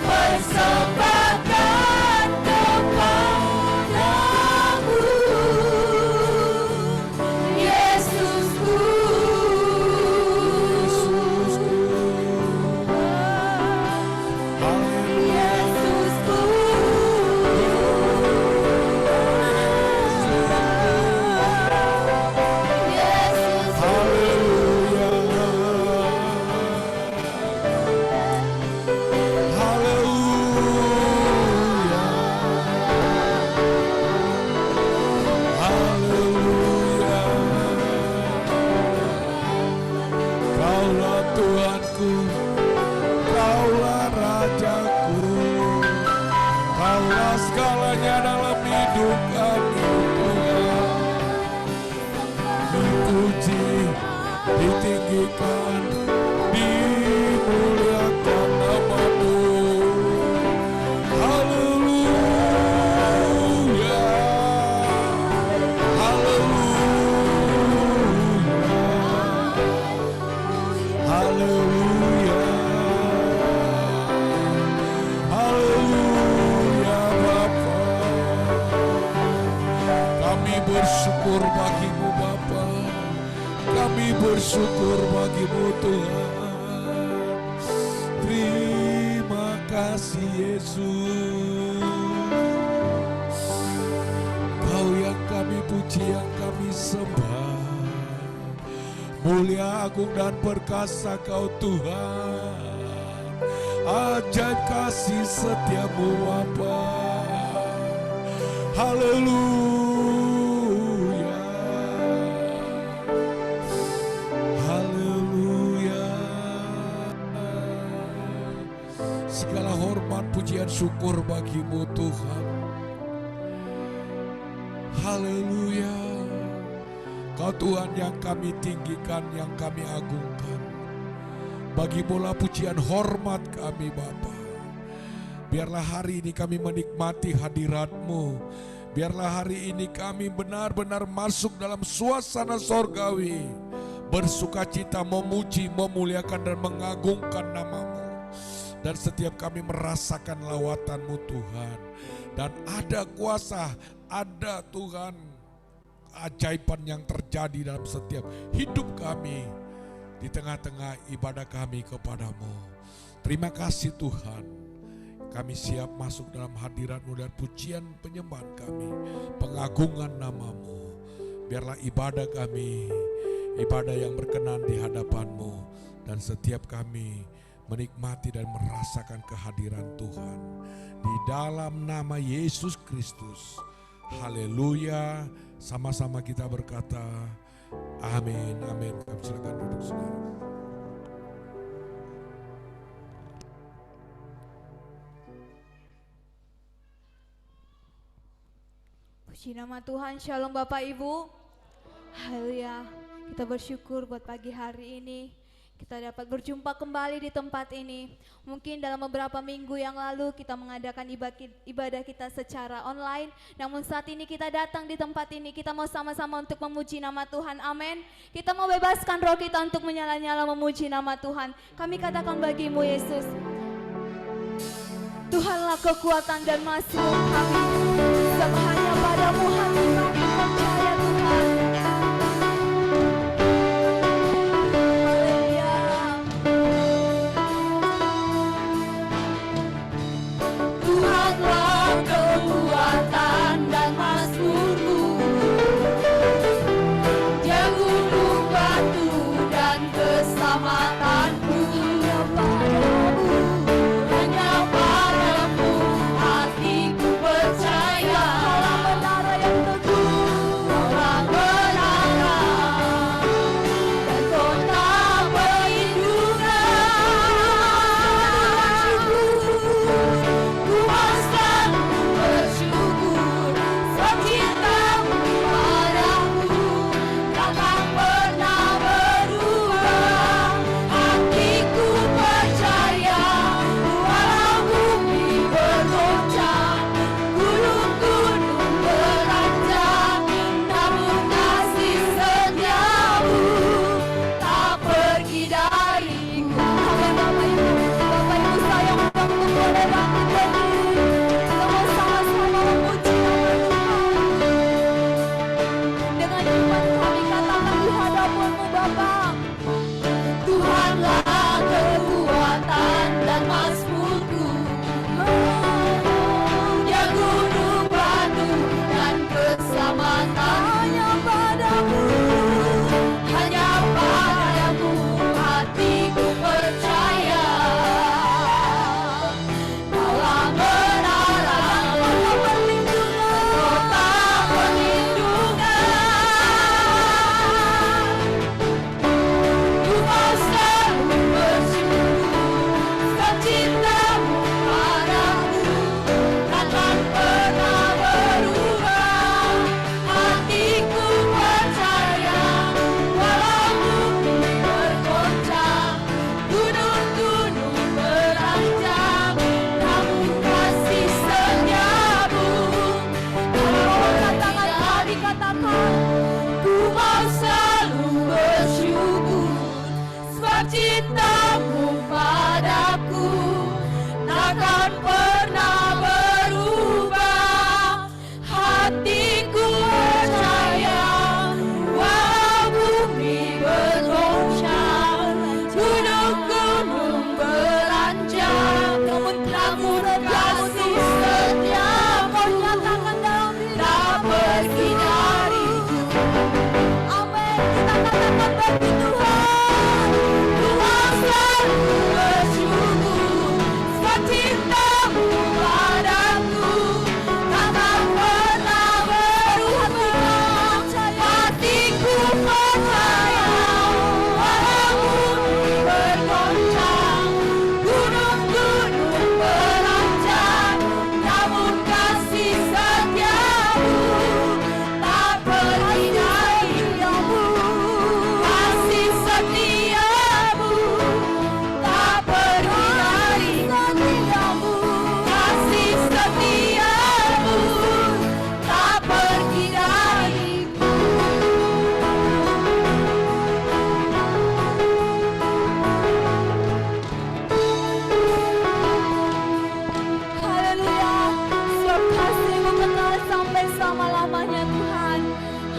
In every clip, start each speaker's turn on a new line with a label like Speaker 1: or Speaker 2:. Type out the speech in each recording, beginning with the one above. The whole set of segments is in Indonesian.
Speaker 1: persembahkan kepadamu, Yesusku.
Speaker 2: Segalanya dalam hidup kami, dipuji, ditinggikan, dimuliakan nama-Mu. Haleluya, haleluya, haleluya. Bersyukur bagimu Bapa, kami bersyukur bagimu Tuhan. Terima kasih Yesus, Kau yang kami puji, yang kami sembah. Mulia, agung dan perkasa Kau Tuhan, ajaib kasih setiamu Bapa. Haleluya. Segala hormat, pujian, syukur bagimu Tuhan. Haleluya. Kau Tuhan yang kami tinggikan, yang kami agungkan. Bagimulah pujian hormat kami Bapa. Biarlah hari ini kami menikmati hadirat-Mu. Biarlah hari ini kami benar-benar masuk dalam suasana sorgawi. Bersukacita, memuji, memuliakan dan mengagungkan nama-Mu. Dan setiap kami merasakan lawatan-Mu Tuhan. Dan ada kuasa, ada Tuhan keajaiban yang terjadi dalam setiap hidup kami. Di tengah-tengah ibadah kami kepada-Mu. Terima kasih Tuhan. Kami siap masuk dalam hadirat-Mu dan pujian penyembahan kami. Pengagungan nama-Mu. Biarlah ibadah kami, ibadah yang berkenan di hadapan-Mu. Dan setiap kami menikmati dan merasakan kehadiran Tuhan. Di dalam nama Yesus Kristus. Haleluya. Sama-sama kita berkata, amin, amin. Kami silakan duduk saudara.
Speaker 3: Puji nama Tuhan, shalom Bapak Ibu. Haleluya. Kita bersyukur buat pagi hari ini. Kita dapat berjumpa kembali di tempat ini. Mungkin dalam beberapa minggu yang lalu kita mengadakan ibadah kita secara online. Namun saat ini kita datang di tempat ini, kita mau sama-sama untuk memuji nama Tuhan. Amin. Kita mau bebaskan roh kita untuk menyala-nyala memuji nama Tuhan. Kami katakan bagimu Yesus, Tuhanlah kekuatan dan masrur kami. Sebab hanya padamu hati kami percaya Tuhan.
Speaker 1: Kekuatan dan mazmurku, Dia gunung batu dan keselamatanku. Hanya padamu hatiku percaya. Menara yang teguh, takkan pernah berubah. Hatiku percaya, walau bumi bergoncang, gunung-gunung beranjak, namun kasih setiamu tak pergi dariku. Amin. Kita katakan bagi Tuhan, Tuhan selalu bersyukur, sebab cinta-Mu padaku takkan pernah berubah. Hatiku percaya, walau bumi bergoncang, gunung-gunung beranjak, namun kasih setiamu tak pergi dariku. Kasih setiamu tak pergi dariku. Kasih setiamu tak pergi dariku. Haleluya, sebab kasih-Mu kekal sampai selama-lamanya Tuhan.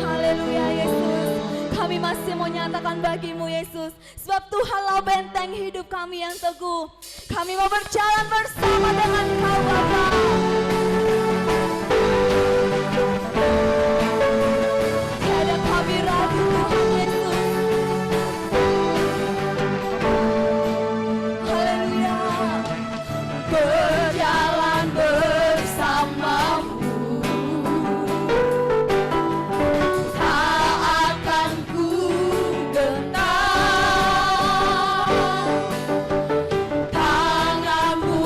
Speaker 1: Haleluya Yesus, kami masih mau nyatakan bagi-Mu Yesus, sebab Tuhanlah benteng hidup kami yang teguh. Kami mau berjalan bersama dengan Kau Bapa. Tiada kami ragu Tuhan Yesus. Haleluya. Berjalan bersama-Mu, tak akan ku gentar. Tangan-Mu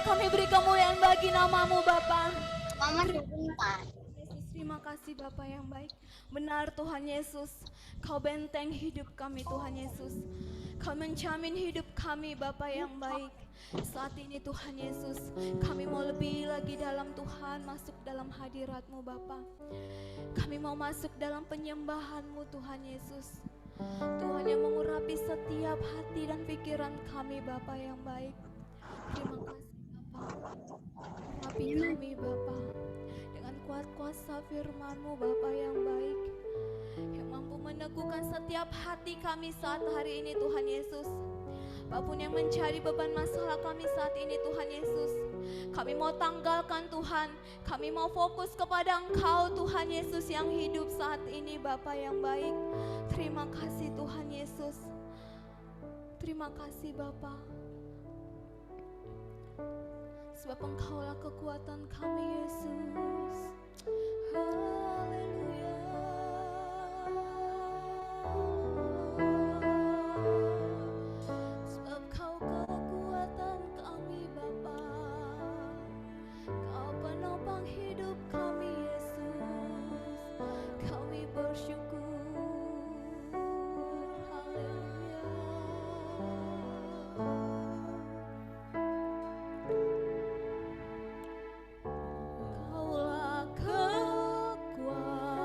Speaker 1: kami beri kemuliaan bagi namamu Bapa.
Speaker 4: Mama sebentar.
Speaker 1: Yesus, terima kasih Bapa yang baik. Benar Tuhan Yesus, Kau benteng hidup kami Tuhan Yesus. Kau menjamin hidup kami Bapa yang baik. Saat ini Tuhan Yesus, kami mau lebih lagi dalam Tuhan, masuk dalam hadirat-Mu Bapa. Kami mau masuk dalam penyembahan-Mu Tuhan Yesus. Tuhan yang mengurapi setiap hati dan pikiran kami Bapa yang baik. Terima kasih Bapa. Urapi kami Bapa dengan kuat kuasa firman-Mu Bapa yang baik, yang mampu meneguhkan setiap hati kami saat hari ini Tuhan Yesus. Apapun yang menjadi beban masalah kami saat ini Tuhan Yesus, kami mau tanggalkan Tuhan. Kami mau fokus kepada Engkau Tuhan Yesus yang hidup saat ini Bapa yang baik. Terima kasih Tuhan Yesus. Terima kasih Bapa. Sebab Engkaulah kekuatan kami Yesus. Haleluya. Sebab Kau kekuatan kami Bapa. Kau penopang hidup kami Yesus. Kami bersyukur. Haleluya. Kaulah kekuatan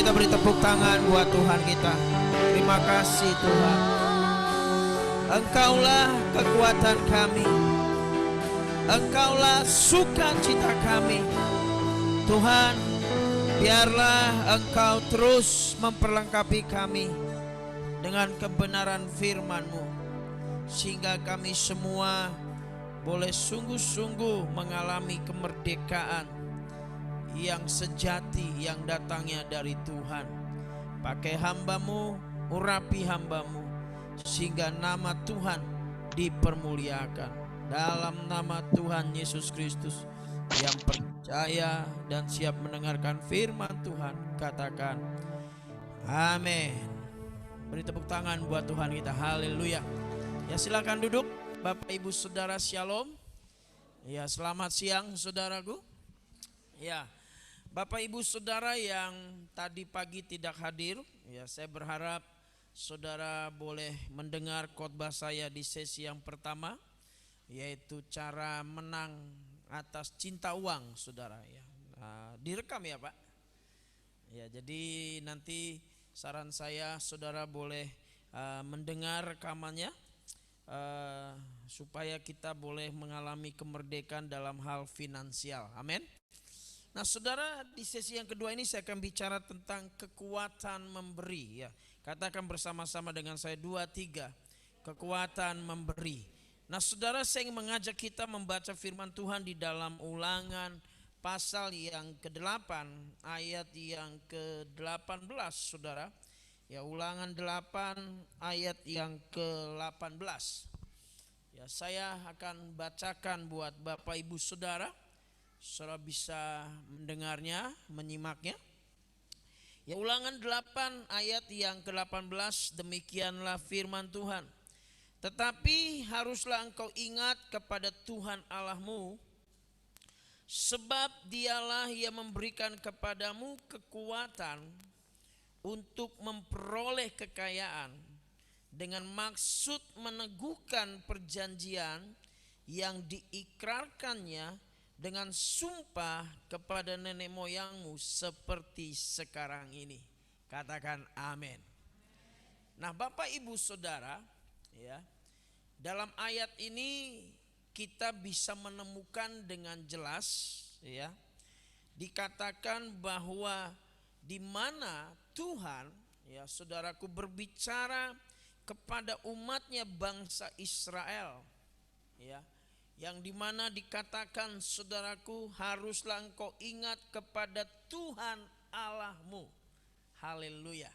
Speaker 4: kita beri tepuk tangan buat Tuhan kita. Terima kasih Tuhan. Engkaulah kekuatan kami. Engkaulah sukacita kami. Tuhan, biarlah Engkau terus memperlengkapi kami dengan kebenaran firman-Mu, sehingga kami semua boleh sungguh-sungguh mengalami kemerdekaan yang sejati yang datangnya dari Tuhan. Pakai hamba-Mu, urapi hamba-Mu, sehingga nama Tuhan dipermuliakan. Dalam nama Tuhan Yesus Kristus, yang percaya dan siap mendengarkan firman Tuhan, katakan amin. Beri tepuk tangan buat Tuhan kita. Haleluya. Ya, silakan duduk. Bapak Ibu Saudara, shalom. Ya, selamat siang saudaraku. Ya, Bapak Ibu Saudara yang tadi pagi tidak hadir, ya saya berharap saudara boleh mendengar khotbah saya di sesi yang pertama, yaitu cara menang atas cinta uang, saudara ya. Direkam ya Pak. Ya, jadi nanti saran saya saudara boleh mendengar rekamannya, supaya kita boleh mengalami kemerdekaan dalam hal finansial. Amin. Nah saudara, di sesi yang kedua ini saya akan bicara tentang kekuatan memberi ya. Katakan bersama-sama dengan saya, 2, 3. Kekuatan memberi. Nah saudara, saya ingin mengajak kita membaca firman Tuhan di dalam Ulangan pasal yang ke-8 ayat yang ke-18 saudara. Ya, Ulangan 8 ayat yang ke-18. Ya, saya akan bacakan buat Bapak Ibu Saudara. Saudara bisa mendengarnya, menyimaknya. Ya, Ulangan 8 ayat yang ke-18, demikianlah firman Tuhan. Tetapi haruslah engkau ingat kepada Tuhan Allahmu, sebab dialah yang memberikan kepadamu kekuatan untuk memperoleh kekayaan, dengan maksud meneguhkan perjanjian yang diikrarkannya dengan sumpah kepada nenek moyangmu seperti sekarang ini. Katakan amin. Nah Bapak Ibu Saudara ya, dalam ayat ini kita bisa menemukan dengan jelas ya, dikatakan bahwa di mana Tuhan ya saudaraku berbicara kepada umatnya bangsa Israel ya, yang dimana dikatakan saudaraku, haruslah engkau ingat kepada Tuhan Allahmu. Haleluya.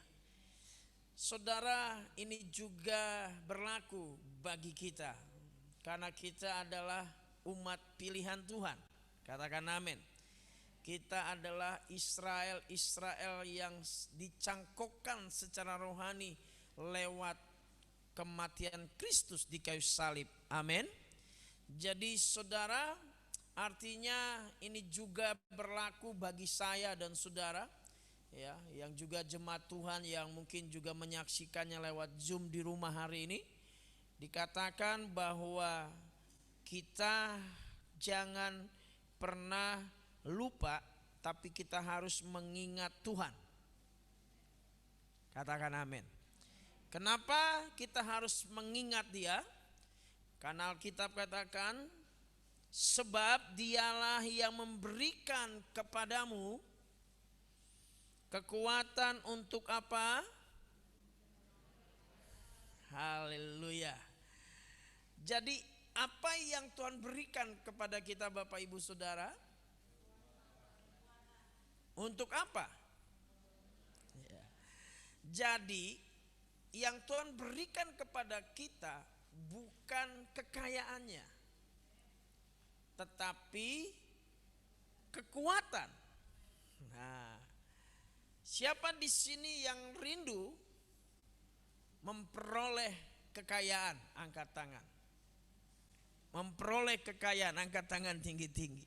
Speaker 4: Saudara, ini juga berlaku bagi kita, karena kita adalah umat pilihan Tuhan. Katakan amin. Kita adalah Israel yang dicangkokkan secara rohani lewat kematian Kristus di kayu salib. Amin. Jadi saudara, artinya ini juga berlaku bagi saya dan saudara ya, yang juga jemaat Tuhan yang mungkin juga menyaksikannya lewat Zoom di rumah hari ini. Dikatakan bahwa kita jangan pernah lupa, tapi kita harus mengingat Tuhan. Katakan amin. Kenapa kita harus mengingat Dia? Karena Alkitab katakan, sebab dialah yang memberikan kepadamu kekuatan untuk apa? Haleluya. Jadi apa yang Tuhan berikan kepada kita Bapak Ibu Saudara? Untuk apa? Ya. Jadi yang Tuhan berikan kepada kita bukan kekayaannya, tetapi kekuatan. Nah, siapa di sini yang rindu memperoleh kekayaan? Angkat tangan. Memperoleh kekayaan, angkat tangan tinggi-tinggi.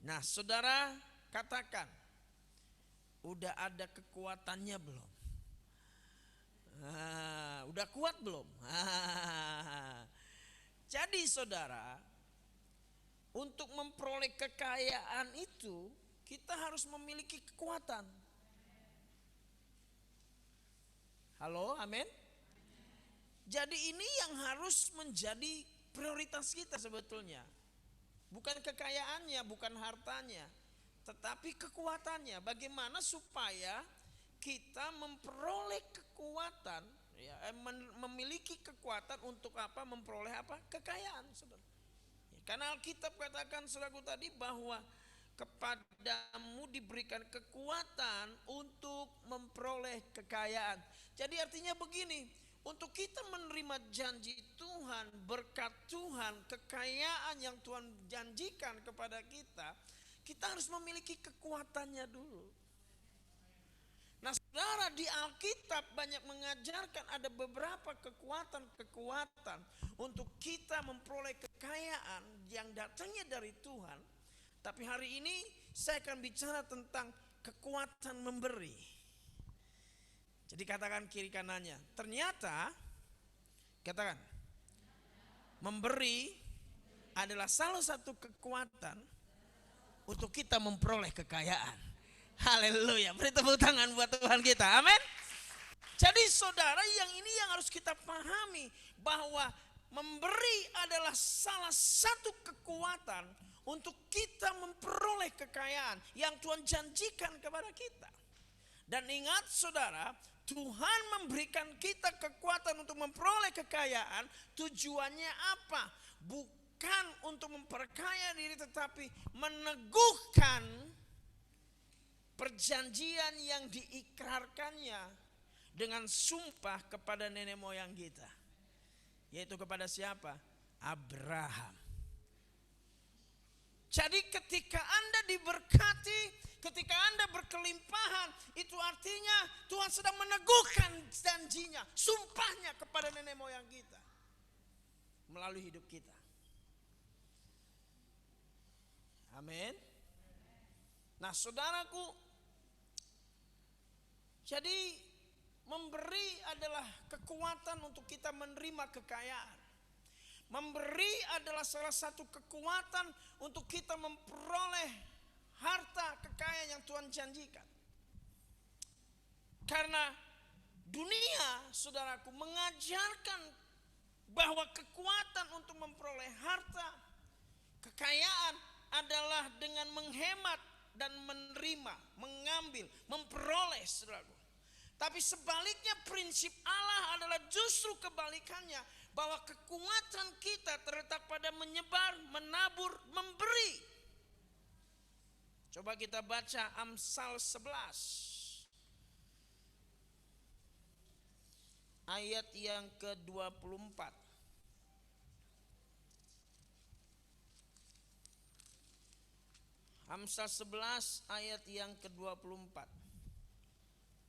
Speaker 4: Nah, saudara katakan, udah ada kekuatannya belum? Udah kuat belum? Jadi saudara, untuk memperoleh kekayaan itu kita harus memiliki kekuatan. Halo, amin. Jadi ini yang harus menjadi prioritas kita sebetulnya. Bukan kekayaannya, bukan hartanya, tetapi kekuatannya. Bagaimana supaya kita memperoleh kekuatan, ya, memiliki kekuatan untuk apa? Memperoleh apa? Kekayaan, saudara. Ya, karena Alkitab katakan, saudaraku tadi, bahwa kepadamu diberikan kekuatan untuk memperoleh kekayaan. Jadi artinya begini, untuk kita menerima janji Tuhan, berkat Tuhan, kekayaan yang Tuhan janjikan kepada kita, kita harus memiliki kekuatannya dulu. Nah, saudara, di Alkitab banyak mengajarkan ada beberapa kekuatan-kekuatan untuk kita memperoleh kekayaan yang datangnya dari Tuhan. Tapi hari ini saya akan bicara tentang kekuatan memberi. Jadi katakan kiri kanannya, ternyata katakan, memberi adalah salah satu kekuatan untuk kita memperoleh kekayaan. Haleluya, beri tepuk tangan buat Tuhan kita, amin. Jadi saudara, yang ini yang harus kita pahami, bahwa memberi adalah salah satu kekuatan untuk kita memperoleh kekayaan yang Tuhan janjikan kepada kita. Dan ingat saudara, Tuhan memberikan kita kekuatan untuk memperoleh kekayaan. Tujuannya apa? Bukan untuk memperkaya diri, tetapi meneguhkan perjanjian yang diikrarkannya dengan sumpah kepada nenek moyang kita. Yaitu kepada siapa? Abraham. Jadi ketika Anda diberkati, ketika Anda berkelimpahan, itu artinya Tuhan sedang meneguhkan janjinya, sumpahnya kepada nenek moyang kita melalui hidup kita. Amin. Nah, saudaraku, jadi memberi adalah kekuatan untuk kita menerima kekayaan. Memberi adalah salah satu kekuatan untuk kita memperoleh harta kekayaan yang Tuhan janjikan. Karena dunia, saudaraku, mengajarkan bahwa kekuatan untuk memperoleh harta kekayaan adalah dengan menghemat dan menerima, mengambil, memperoleh, saudaraku. Tapi sebaliknya, prinsip Allah adalah justru kebalikannya, bahwa kekuatan kita terletak pada menyebar, menabur, memberi. Coba kita baca Amsal 11 ayat yang ke-24. Amsal 11 ayat yang ke-24.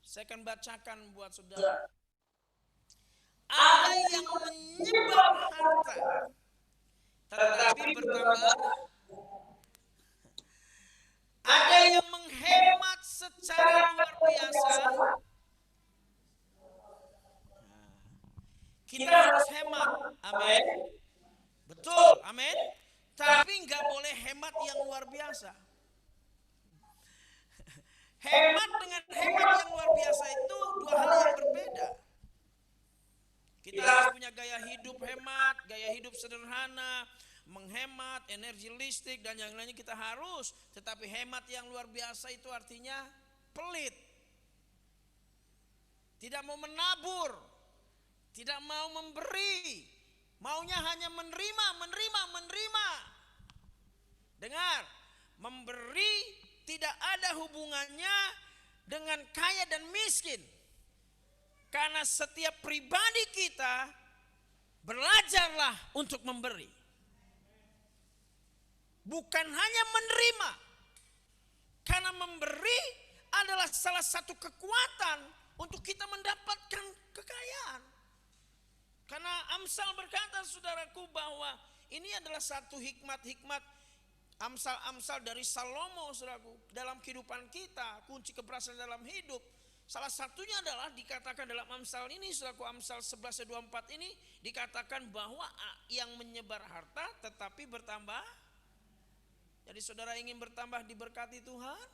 Speaker 4: Saya akan bacakan buat saudara. Ada yang menyebar harta, tetapi bertambah. Ada yang menghemat secara luar biasa. Kita harus hemat, amin. Betul, amin. Tapi nggak boleh hemat yang luar biasa. Hemat dengan hemat yang luar biasa itu dua hal yang berbeda. Kita harus punya gaya hidup hemat, gaya hidup sederhana, menghemat energi listrik dan yang lainnya kita harus. Tetapi hemat yang luar biasa itu artinya pelit. Tidak mau menabur, tidak mau memberi, maunya hanya menerima. Dengar, memberi tidak ada hubungannya dengan kaya dan miskin. Karena setiap pribadi kita belajarlah untuk memberi. Bukan hanya menerima. Karena memberi adalah salah satu kekuatan untuk kita mendapatkan kekayaan. Karena Amsal berkata, saudaraku, bahwa ini adalah satu hikmat-hikmat Amsal-amsal dari Salomo, saudaraku, dalam kehidupan kita, kunci keberhasilan dalam hidup. Salah satunya adalah dikatakan dalam Amsal ini, saudaraku, Amsal 11:24 ini dikatakan bahwa yang menyebar harta tetapi bertambah. Jadi saudara ingin bertambah diberkati Tuhan?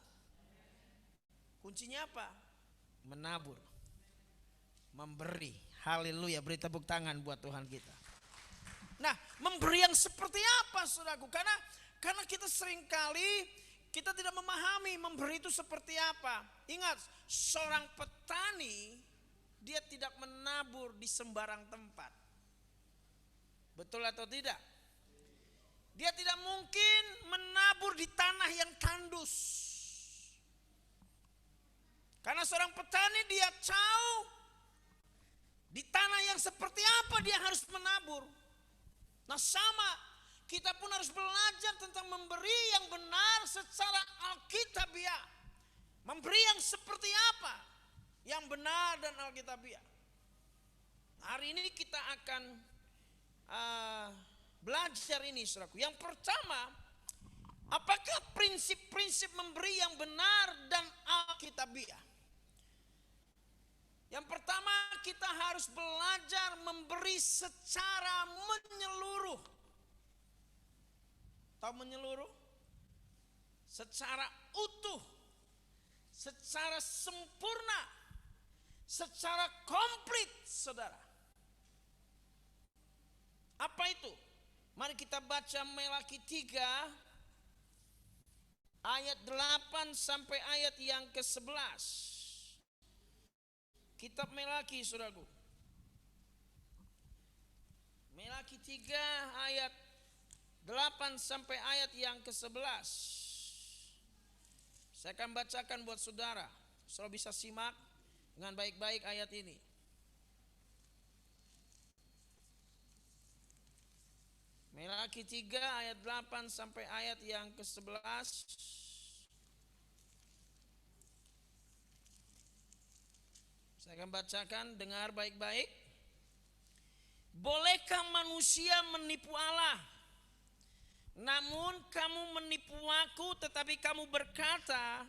Speaker 4: Kuncinya apa? Menabur. memberi. Haleluya, beri tepuk tangan buat Tuhan kita. Nah, memberi yang seperti apa saudaraku? Karena kita seringkali kita tidak memahami memberi itu seperti apa. Ingat, seorang petani dia tidak menabur di sembarang tempat. Betul atau tidak? Dia tidak mungkin menabur di tanah yang tandus. Karena seorang petani dia tahu di tanah yang seperti apa dia harus menabur. Nah sama, kita pun harus belajar tentang memberi yang benar secara alkitabiah. Memberi yang seperti apa? Yang benar dan alkitabiah. Hari ini kita akan belajar ini saudaraku. Yang pertama, apakah prinsip-prinsip memberi yang benar dan alkitabiah? Yang pertama, kita harus belajar memberi secara menyeluruh. Tahu menyeluruh? Secara utuh, secara sempurna, secara komplit, saudara. Apa itu? Mari kita baca Melaki 3 ayat 8 sampai ayat yang ke-11. Kitab Melaki, saudaraku. Melaki 3 ayat 8 sampai ayat yang ke-11. Saya akan bacakan buat saudara. Saudara bisa simak dengan baik-baik ayat ini. Melaki 3 ayat 8 sampai ayat yang ke-11. Saya akan bacakan, dengar baik-baik. Bolehkah manusia menipu Allah? Namun kamu menipu aku, tetapi kamu berkata,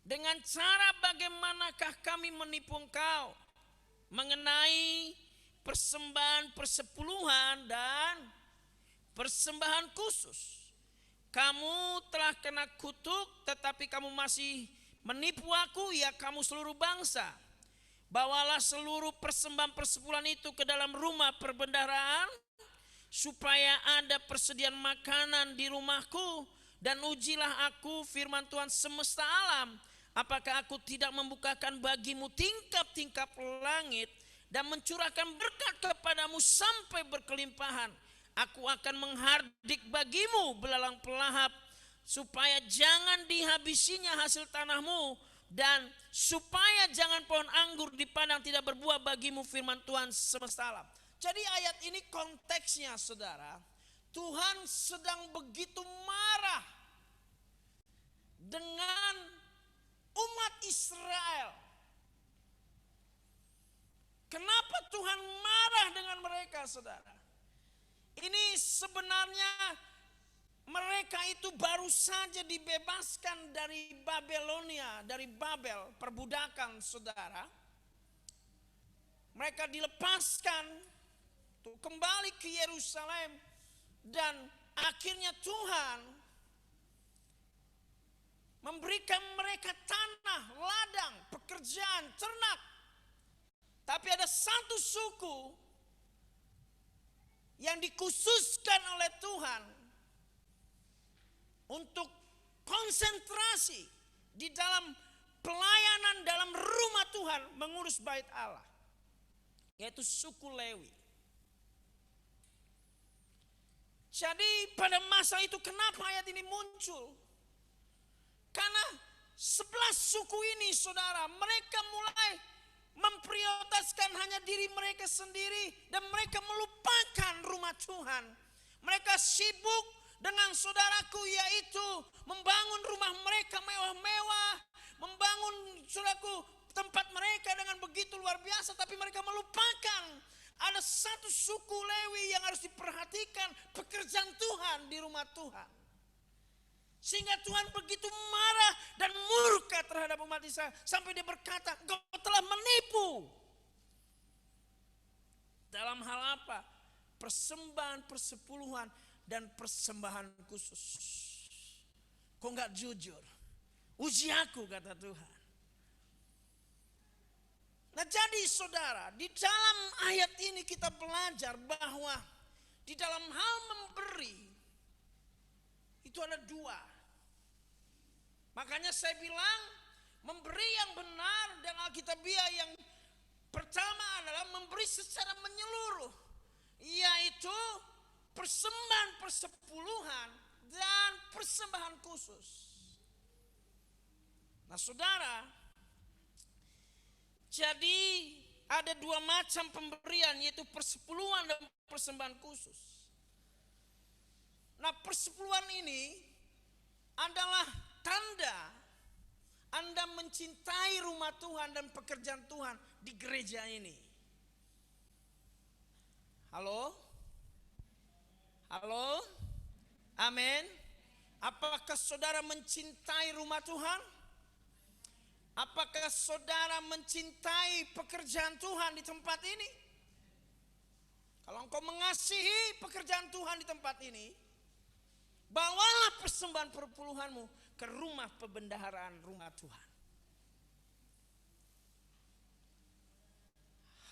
Speaker 4: dengan cara bagaimanakah kami menipu engkau? Mengenai persembahan persepuluhan dan persembahan khusus. Kamu telah kena kutuk, tetapi kamu masih menipu aku, ya kamu seluruh bangsa. Bawalah seluruh persembahan persepuluhan itu ke dalam rumah perbendaharaan, supaya ada persediaan makanan di rumahku, dan ujilah aku firman Tuhan semesta alam, apakah aku tidak membukakan bagimu tingkap-tingkap langit dan mencurahkan berkat kepadamu sampai berkelimpahan. Aku akan menghardik bagimu belalang pelahap, supaya jangan dihabisinya hasil tanahmu, dan supaya jangan pohon anggur di padang tidak berbuah bagimu, firman Tuhan semesta alam. Jadi ayat ini konteksnya saudara, Tuhan sedang begitu marah dengan umat Israel. Kenapa Tuhan marah dengan mereka saudara? Ini sebenarnya mereka itu baru saja dibebaskan dari Babelonia, dari Babel, perbudakan saudara. Mereka dilepaskan untuk kembali ke Yerusalem, dan akhirnya Tuhan memberikan mereka tanah, ladang, pekerjaan, ternak. Tapi ada satu suku yang dikhususkan oleh Tuhan untuk konsentrasi di dalam pelayanan dalam rumah Tuhan, mengurus bait Allah, yaitu suku Lewi. Jadi pada masa itu kenapa ayat ini muncul? Karena 11 suku ini saudara, mereka mulai memprioritaskan hanya diri mereka sendiri, dan mereka melupakan rumah Tuhan. Mereka sibuk dengan saudaraku, yaitu membangun rumah mereka mewah-mewah, membangun saudaraku tempat mereka dengan begitu luar biasa, tapi mereka melupakan ada satu suku Lewi yang harus diperhatikan, pekerjaan Tuhan di rumah Tuhan. Sehingga Tuhan begitu marah dan murka terhadap umat Israel, sampai dia berkata, engkau telah menipu. Dalam hal apa? Persembahan persepuluhan dan persembahan khusus. Kok enggak jujur? Uji aku, kata Tuhan. Nah jadi saudara, di dalam ayat ini kita belajar bahwa di dalam hal memberi itu ada dua. Makanya saya bilang memberi yang benar dan alkitabiah yang pertama adalah memberi secara menyeluruh, yaitu persembahan persepuluhan dan persembahan khusus. Nah saudara, jadi ada dua macam pemberian, yaitu persepuluhan dan persembahan khusus. Nah persepuluhan ini adalah tanda Anda mencintai rumah Tuhan dan pekerjaan Tuhan di gereja ini. Halo? Halo? Amin. Apakah saudara mencintai rumah Tuhan? Apakah saudara mencintai pekerjaan Tuhan di tempat ini? Kalau engkau mengasihi pekerjaan Tuhan di tempat ini, bawalah persembahan perpuluhanmu ke rumah pembendaharaan rumah Tuhan.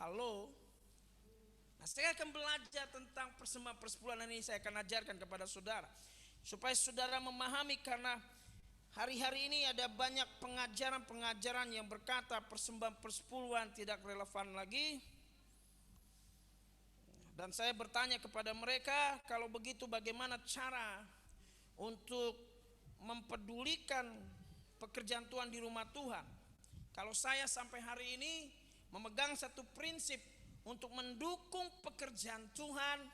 Speaker 4: Halo? Nah, saya akan belajar tentang persembahan persepuluhan ini, saya akan ajarkan kepada saudara. Supaya saudara memahami, karena hari-hari ini ada banyak pengajaran-pengajaran yang berkata persembahan persepuluhan tidak relevan lagi. Dan saya bertanya kepada mereka, kalau begitu bagaimana cara untuk mempedulikan pekerjaan Tuhan di rumah Tuhan? Kalau saya sampai hari ini memegang satu prinsip untuk mendukung pekerjaan Tuhan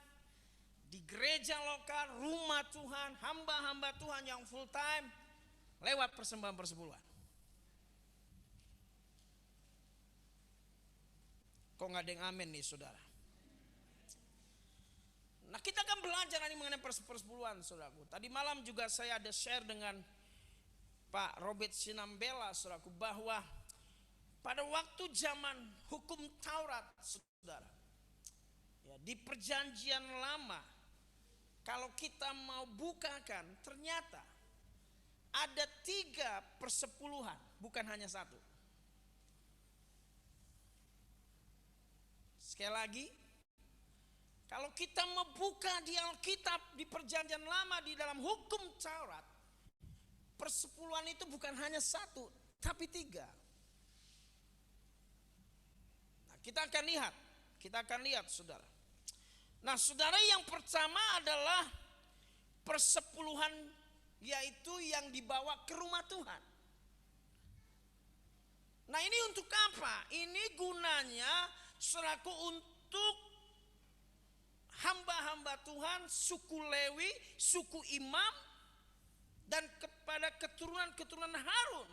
Speaker 4: di gereja lokal, rumah Tuhan, hamba-hamba Tuhan yang full time, lewat persembahan persepuluhan. Kok nggak ada yang amin nih saudara? Nah kita akan belajar ini mengenai persepuluhan saudaraku. Tadi malam juga saya ada share dengan Pak Robert Sinambela saudaraku, bahwa pada waktu zaman hukum Taurat saudara, ya, di perjanjian lama, kalau kita mau bukakan ternyata ada 3 persepuluhan, bukan hanya 1. Sekali lagi, kalau kita membuka di Alkitab di perjanjian lama di dalam hukum Taurat, persepuluhan itu bukan hanya 1, tapi 3. Nah, kita akan lihat saudara. Nah saudara, yang pertama adalah persepuluhan, yaitu yang dibawa ke rumah Tuhan. Nah ini untuk apa? Ini gunanya saudaraku untuk hamba-hamba Tuhan, suku Lewi, suku Imam, dan kepada keturunan-keturunan Harun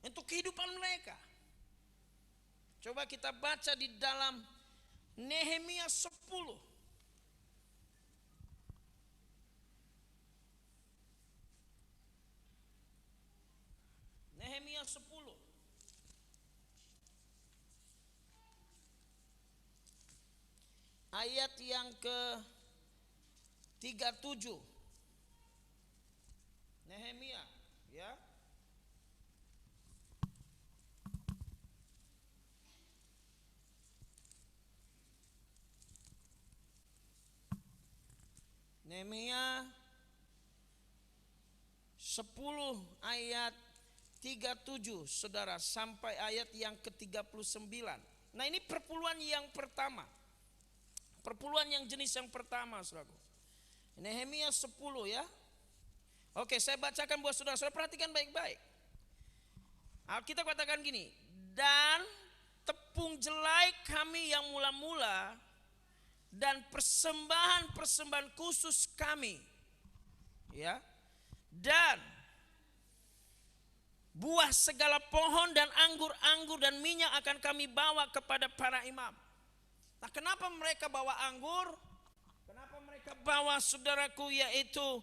Speaker 4: untuk kehidupan mereka. Coba kita baca di dalam Nehemia 10. Nehemia 10. Ayat yang ke-37. Nehemia, ya. Nehemia 10 ayat 37 saudara, sampai ayat yang ke-39. Nah ini perpuluhan yang pertama, perpuluhan yang jenis yang pertama saudaraku. Nehemia 10 ya. Oke, saya bacakan buat saudara, saudara perhatikan baik-baik. Alkitab katakan gini, dan tepung jelai kami yang mula-mula dan persembahan-persembahan khusus kami, ya, dan buah segala pohon dan anggur-anggur dan minyak akan kami bawa kepada para imam. Nah kenapa mereka bawa anggur? Kenapa mereka bawa saudaraku, yaitu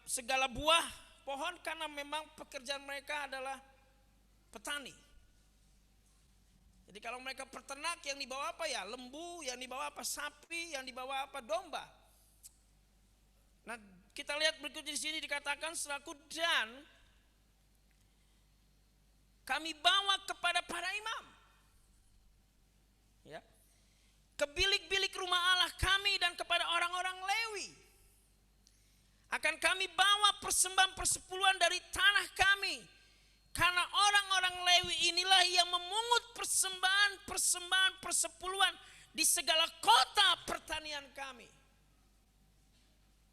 Speaker 4: segala buah pohon? Karena memang pekerjaan mereka adalah petani. Jadi kalau mereka peternak, yang dibawa apa ya? Lembu, yang dibawa apa? Sapi, yang dibawa apa? Domba. Nah, kita lihat berikut di sini dikatakan selaku, dan kami bawa kepada para imam. Ya. Ke bilik-bilik rumah Allah kami dan kepada orang-orang Lewi. Akan kami bawa persembahan persepuluhan dari tanah kami. Karena orang-orang Lewi inilah yang memungut persembahan persepuluhan di segala kota pertanian kami.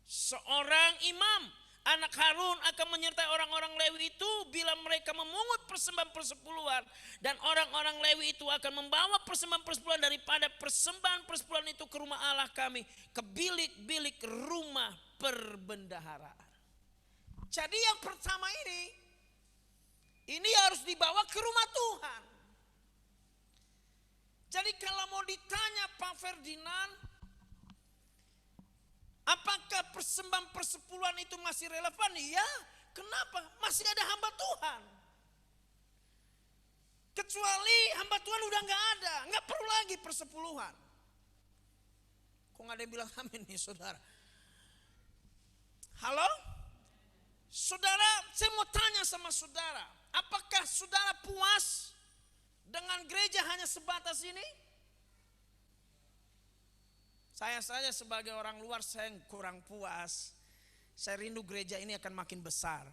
Speaker 4: Seorang imam, anak Harun akan menyertai orang-orang Lewi itu bila mereka memungut persembahan persepuluhan. Dan orang-orang Lewi itu akan membawa persembahan persepuluhan daripada persembahan persepuluhan itu ke rumah Allah kami. Ke bilik-bilik rumah perbendaharaan. Jadi yang pertama ini harus dibawa ke rumah Tuhan. Jadi kalau mau ditanya Pak Ferdinand, apakah persembahan persepuluhan itu masih relevan? Iya, kenapa? Masih ada hamba Tuhan. Kecuali hamba Tuhan udah gak ada, gak perlu lagi persepuluhan. Kok gak ada yang bilang amin nih saudara? Halo? Saudara, saya mau tanya sama saudara, apakah saudara puas dengan gereja hanya sebatas ini? Saya saja sebagai orang luar saya kurang puas. Saya rindu gereja ini akan makin besar.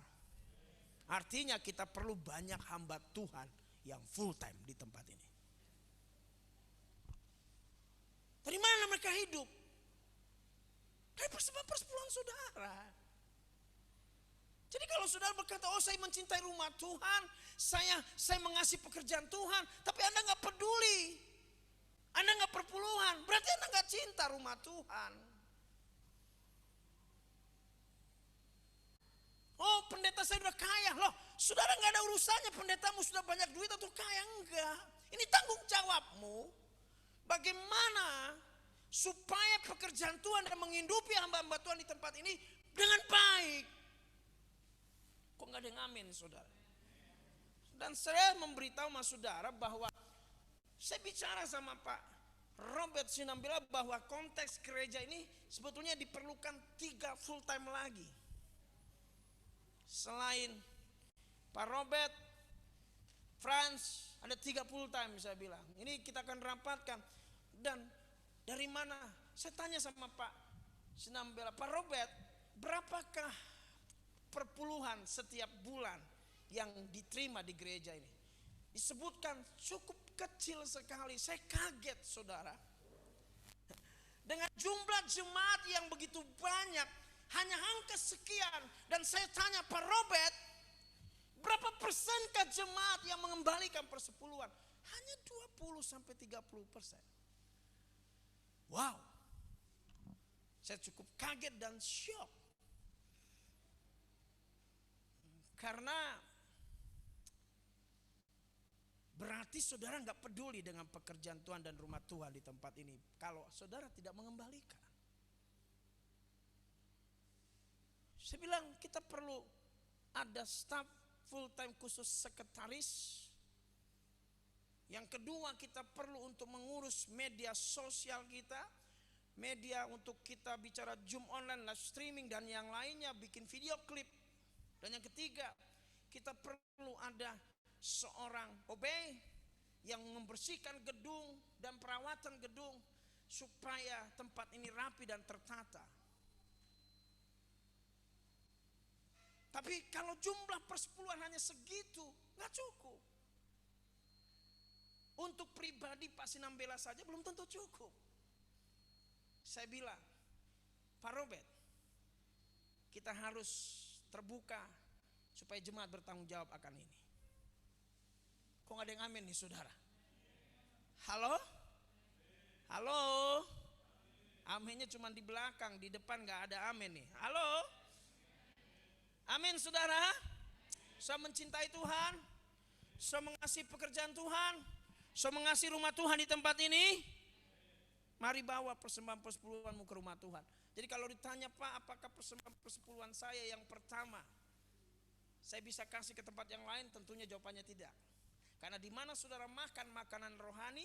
Speaker 4: Artinya kita perlu banyak hamba Tuhan yang full time di tempat ini. Dari mana mereka hidup? Dari persembahan persepuluhan saudara. Jadi kalau saudara berkata, oh saya mencintai rumah Tuhan, saya mengasihi pekerjaan Tuhan, tapi Anda gak peduli, Anda gak perpuluhan, berarti Anda gak cinta rumah Tuhan. Oh pendeta saya udah kaya, loh saudara gak ada urusannya pendetamu sudah banyak duit atau kaya, enggak. Ini tanggung jawabmu, bagaimana supaya pekerjaan Tuhan dan menghidupi hamba-hamba Tuhan di tempat ini dengan baik. Kok gak ada yang amin saudara? Dan saya memberitahu sama saudara bahwa saya bicara sama Pak Robert Sinambela bahwa konteks gereja ini sebetulnya diperlukan 3 full time lagi. Selain Pak Robert, Franz, ada 3 full time saya bilang. Ini kita akan rapatkan. Dan dari mana? Saya tanya sama Pak Sinambela, Pak Robert, berapakah perpuluhan setiap bulan yang diterima di gereja ini? Disebutkan cukup kecil sekali. Saya kaget saudara. Dengan jumlah jemaat yang begitu banyak, hanya angka sekian. Dan saya tanya Pak Robert, berapa persenkah jemaat yang mengembalikan persepuluhan? Hanya 20-30%. Wow. Saya cukup kaget dan syok. Karena berarti saudara gak peduli dengan pekerjaan Tuhan dan rumah Tuhan di tempat ini. Kalau saudara tidak mengembalikan. Saya bilang kita perlu ada staf full time khusus sekretaris. Yang kedua kita perlu untuk mengurus media sosial kita. Media untuk kita bicara Zoom online, live streaming dan yang lainnya, bikin video klip. Dan yang ketiga, kita perlu ada seorang OB yang membersihkan gedung dan perawatan gedung supaya tempat ini rapi dan tertata. Tapi kalau jumlah persepuluhan hanya segitu, nggak cukup. Untuk pribadi Pak Sinambela saja belum tentu cukup. Saya bilang, Pak Robert, kita harus terbuka supaya jemaat bertanggung jawab akan ini. Kok gak ada yang amin nih saudara? Halo? Halo? Aminnya cuma di belakang, di depan gak ada amin nih. Halo? Amin saudara? Saya mencintai Tuhan, saya mengasihi pekerjaan Tuhan, saya mengasihi rumah Tuhan di tempat ini. Mari bawa persembahan persepuluhanmu ke rumah Tuhan. Jadi kalau ditanya Pak, apakah persembahan persepuluhan saya yang pertama saya bisa kasih ke tempat yang lain? Tentunya jawabannya tidak. Karena di mana saudara makan makanan rohani,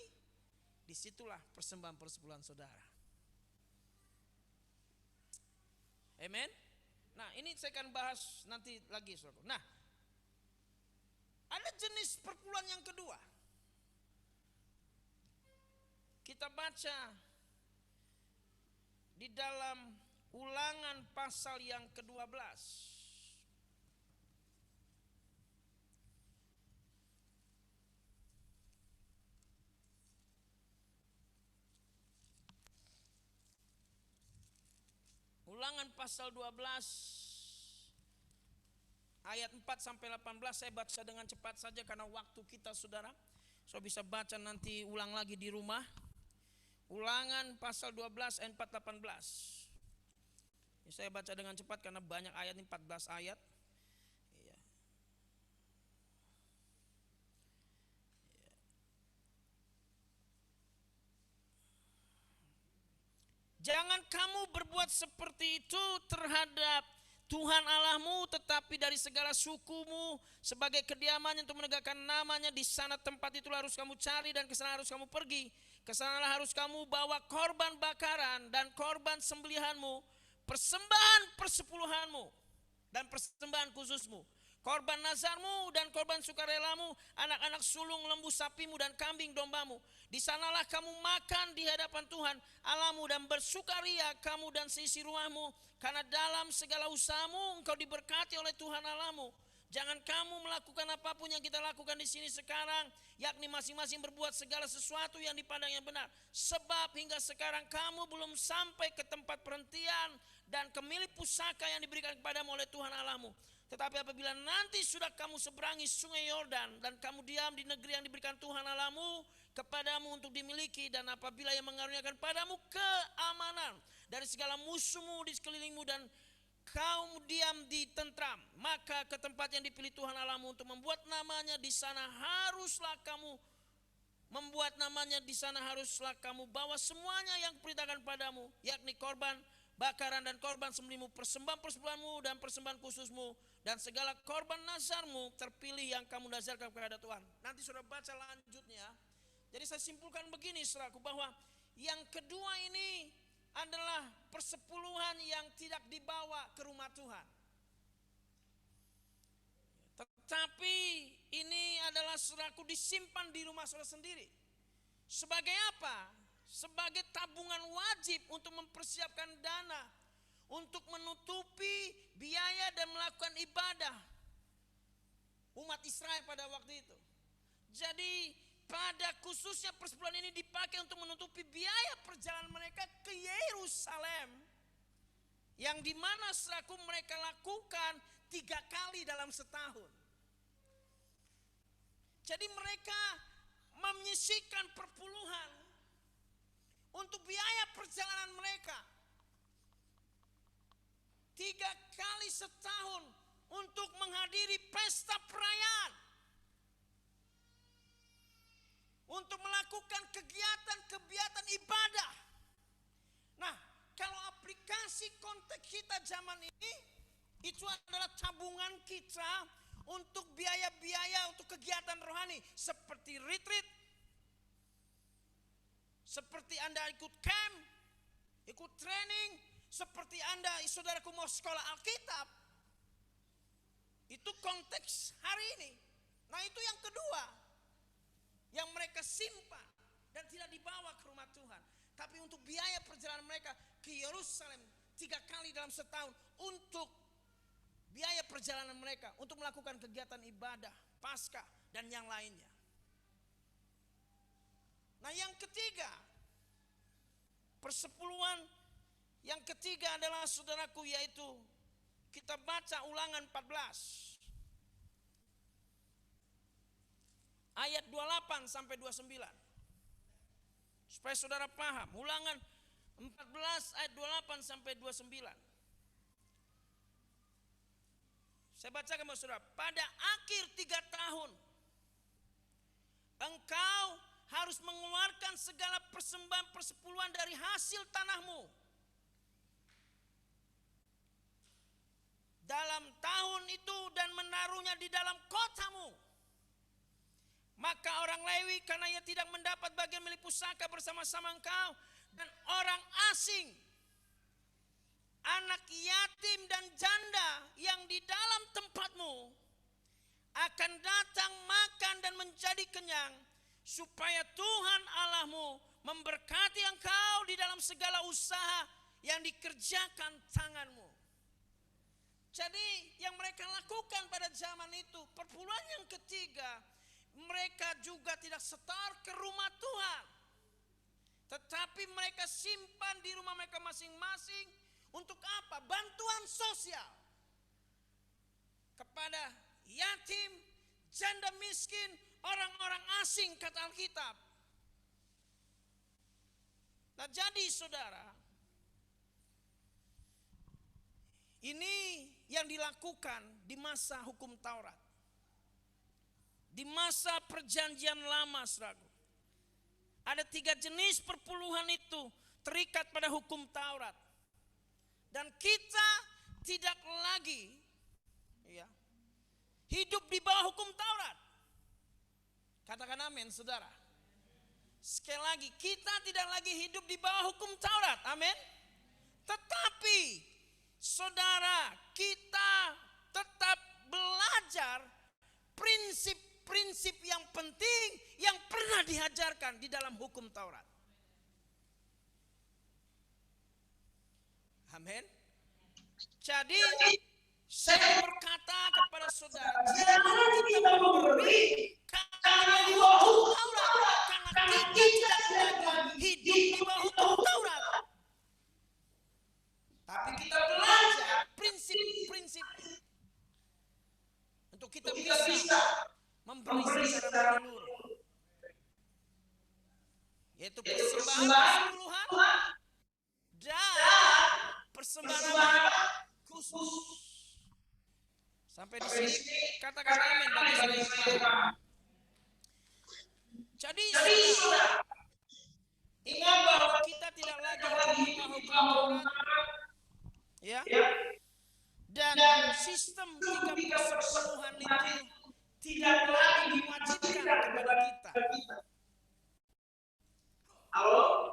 Speaker 4: disitulah persembahan persepuluhan saudara. Amen. Nah ini saya akan bahas nanti lagi saudara. Nah ada jenis perpuluhan yang kedua. Kita baca di dalam Ulangan pasal yang ke-12. Ulangan pasal 12 ayat 4 sampai 18. Saya baca dengan cepat saja karena waktu kita, saudara. So bisa baca nanti ulang lagi di rumah. Ulangan pasal 12 ayat 4 18. Saya baca dengan cepat karena banyak ayat, 14 ayat. Iya. Jangan kamu berbuat seperti itu terhadap Tuhan Allahmu, tetapi dari segala sukumu sebagai kediamannya untuk menegakkan namanya, di sana tempat itulah harus kamu cari dan ke sana harus kamu pergi. Ke sanalah harus kamu bawa korban bakaran dan korban sembelihanmu, persembahan persepuluhanmu dan persembahan khususmu, korban nazarmu dan korban sukarelamu, anak-anak sulung lembu sapimu dan kambing dombamu. Di sanalah kamu makan di hadapan Tuhan Allahmu dan bersukaria kamu dan seisi rumahmu, karena dalam segala usahamu engkau diberkati oleh Tuhan Allahmu. Jangan kamu melakukan apapun yang kita lakukan di sini sekarang, yakni masing-masing berbuat segala sesuatu yang dipandang yang benar. Sebab hingga sekarang kamu belum sampai ke tempat perhentian dan ke milik pusaka yang diberikan kepadamu oleh Tuhan Allahmu. Tetapi apabila nanti sudah kamu seberangi sungai Yordan dan kamu diam di negeri yang diberikan Tuhan Allahmu kepadamu untuk dimiliki, dan apabila yang mengaruniakan padamu keamanan dari segala musuhmu di sekelilingmu dan kamu diam di tentram, maka ke tempat yang dipilih Tuhan Allahmu untuk membuat namanya di sana haruslah kamu bawa semuanya yang kuperintahkan padamu, yakni korban bakaran dan korban sembelihmu, persembahan persepuluhanmu dan persembahan khususmu, dan segala korban nazarmu terpilih yang kamu nazarkan kepada Tuhan. Nanti sudah baca lanjutnya. Jadi saya simpulkan begini, saudaraku, bahwa yang kedua ini adalah persepuluhan yang tidak dibawa ke rumah Tuhan. Tetapi ini adalah, saudaraku, disimpan di rumah saudara sendiri. Sebagai apa? Sebagai tabungan wajib untuk mempersiapkan dana untuk menutupi biaya dan melakukan ibadah umat Israel pada waktu itu. Jadi pada khususnya persepuluhan ini dipakai untuk menutupi biaya perjalanan mereka ke Yerusalem, yang dimana selaku mereka lakukan 3 kali dalam setahun. Jadi mereka menyisihkan perpuluhan untuk biaya perjalanan mereka 3 kali setahun untuk menghadiri pesta perayaan, untuk melakukan kegiatan ibadah. Nah, kalau aplikasi konteks kita zaman ini, itu adalah tabungan kita untuk biaya-biaya untuk kegiatan rohani seperti retreat, seperti Anda ikut camp, ikut training, seperti Anda, saudaraku, mau sekolah Alkitab. Itu konteks hari ini. Nah, itu yang kedua yang mereka simpan dan tidak dibawa ke rumah Tuhan, tapi untuk biaya perjalanan mereka ke Yerusalem 3 kali dalam setahun, untuk biaya perjalanan mereka untuk melakukan kegiatan ibadah, Paskah dan yang lainnya. Nah, yang ketiga, persepuluhan yang ketiga adalah, saudaraku, yaitu kita baca Ulangan 14 ayat 28 sampai 29. Supaya saudara paham, Ulangan 14 ayat 28 sampai 29. Saya bacakan kepada saudara. Pada akhir 3 tahun engkau harus mengeluarkan segala persembahan persepuluhan dari hasil tanahmu. Dalam tahun itu dan menaruhnya di dalam kotamu. Maka orang Lewi, karena ia tidak mendapat bagian milik pusaka bersama-sama engkau, dan orang asing, anak yatim dan janda yang di dalam tempatmu akan datang makan dan menjadi kenyang, supaya Tuhan Allahmu memberkati engkau di dalam segala usaha yang dikerjakan tanganmu. Jadi yang mereka lakukan pada zaman itu, perpuluhan yang ketiga, mereka juga tidak setor ke rumah Tuhan, tetapi mereka simpan di rumah mereka masing-masing. Untuk apa? Bantuan sosial kepada yatim, janda miskin, orang-orang asing, kata Alkitab. Nah, jadi saudara, ini yang dilakukan di masa hukum Taurat. Di masa perjanjian lama, saudaraku. Ada 3 jenis perpuluhan itu terikat pada hukum Taurat. Dan kita tidak lagi hidup di bawah hukum Taurat. Katakan amin, saudara. Sekali lagi, kita tidak lagi hidup di bawah hukum Taurat. Amin. Tetapi saudara, kita tetap belajar prinsip-prinsip yang penting yang pernah diajarkan di dalam hukum Taurat. Amin. Jadi saya berkata kepada saudara, jangan kita memberi karena di bawah hukum Taurat, karena kita tidak lagi hidup di bawah hukum Taurat. Tapi kita belajar prinsip-prinsip untuk kita bisa memberi secara menyeluruh, yaitu persembahan persepuluhan dan persembahan khusus. Sampai di sini katakan amin bagi saya yang paham. Jadi saudara, ingat bahwa kita tidak lagi menerima hukum Taurat, ya, dan sistem 3 persepuluhan itu tidak lagi diwajibkan kepada kita. Halo.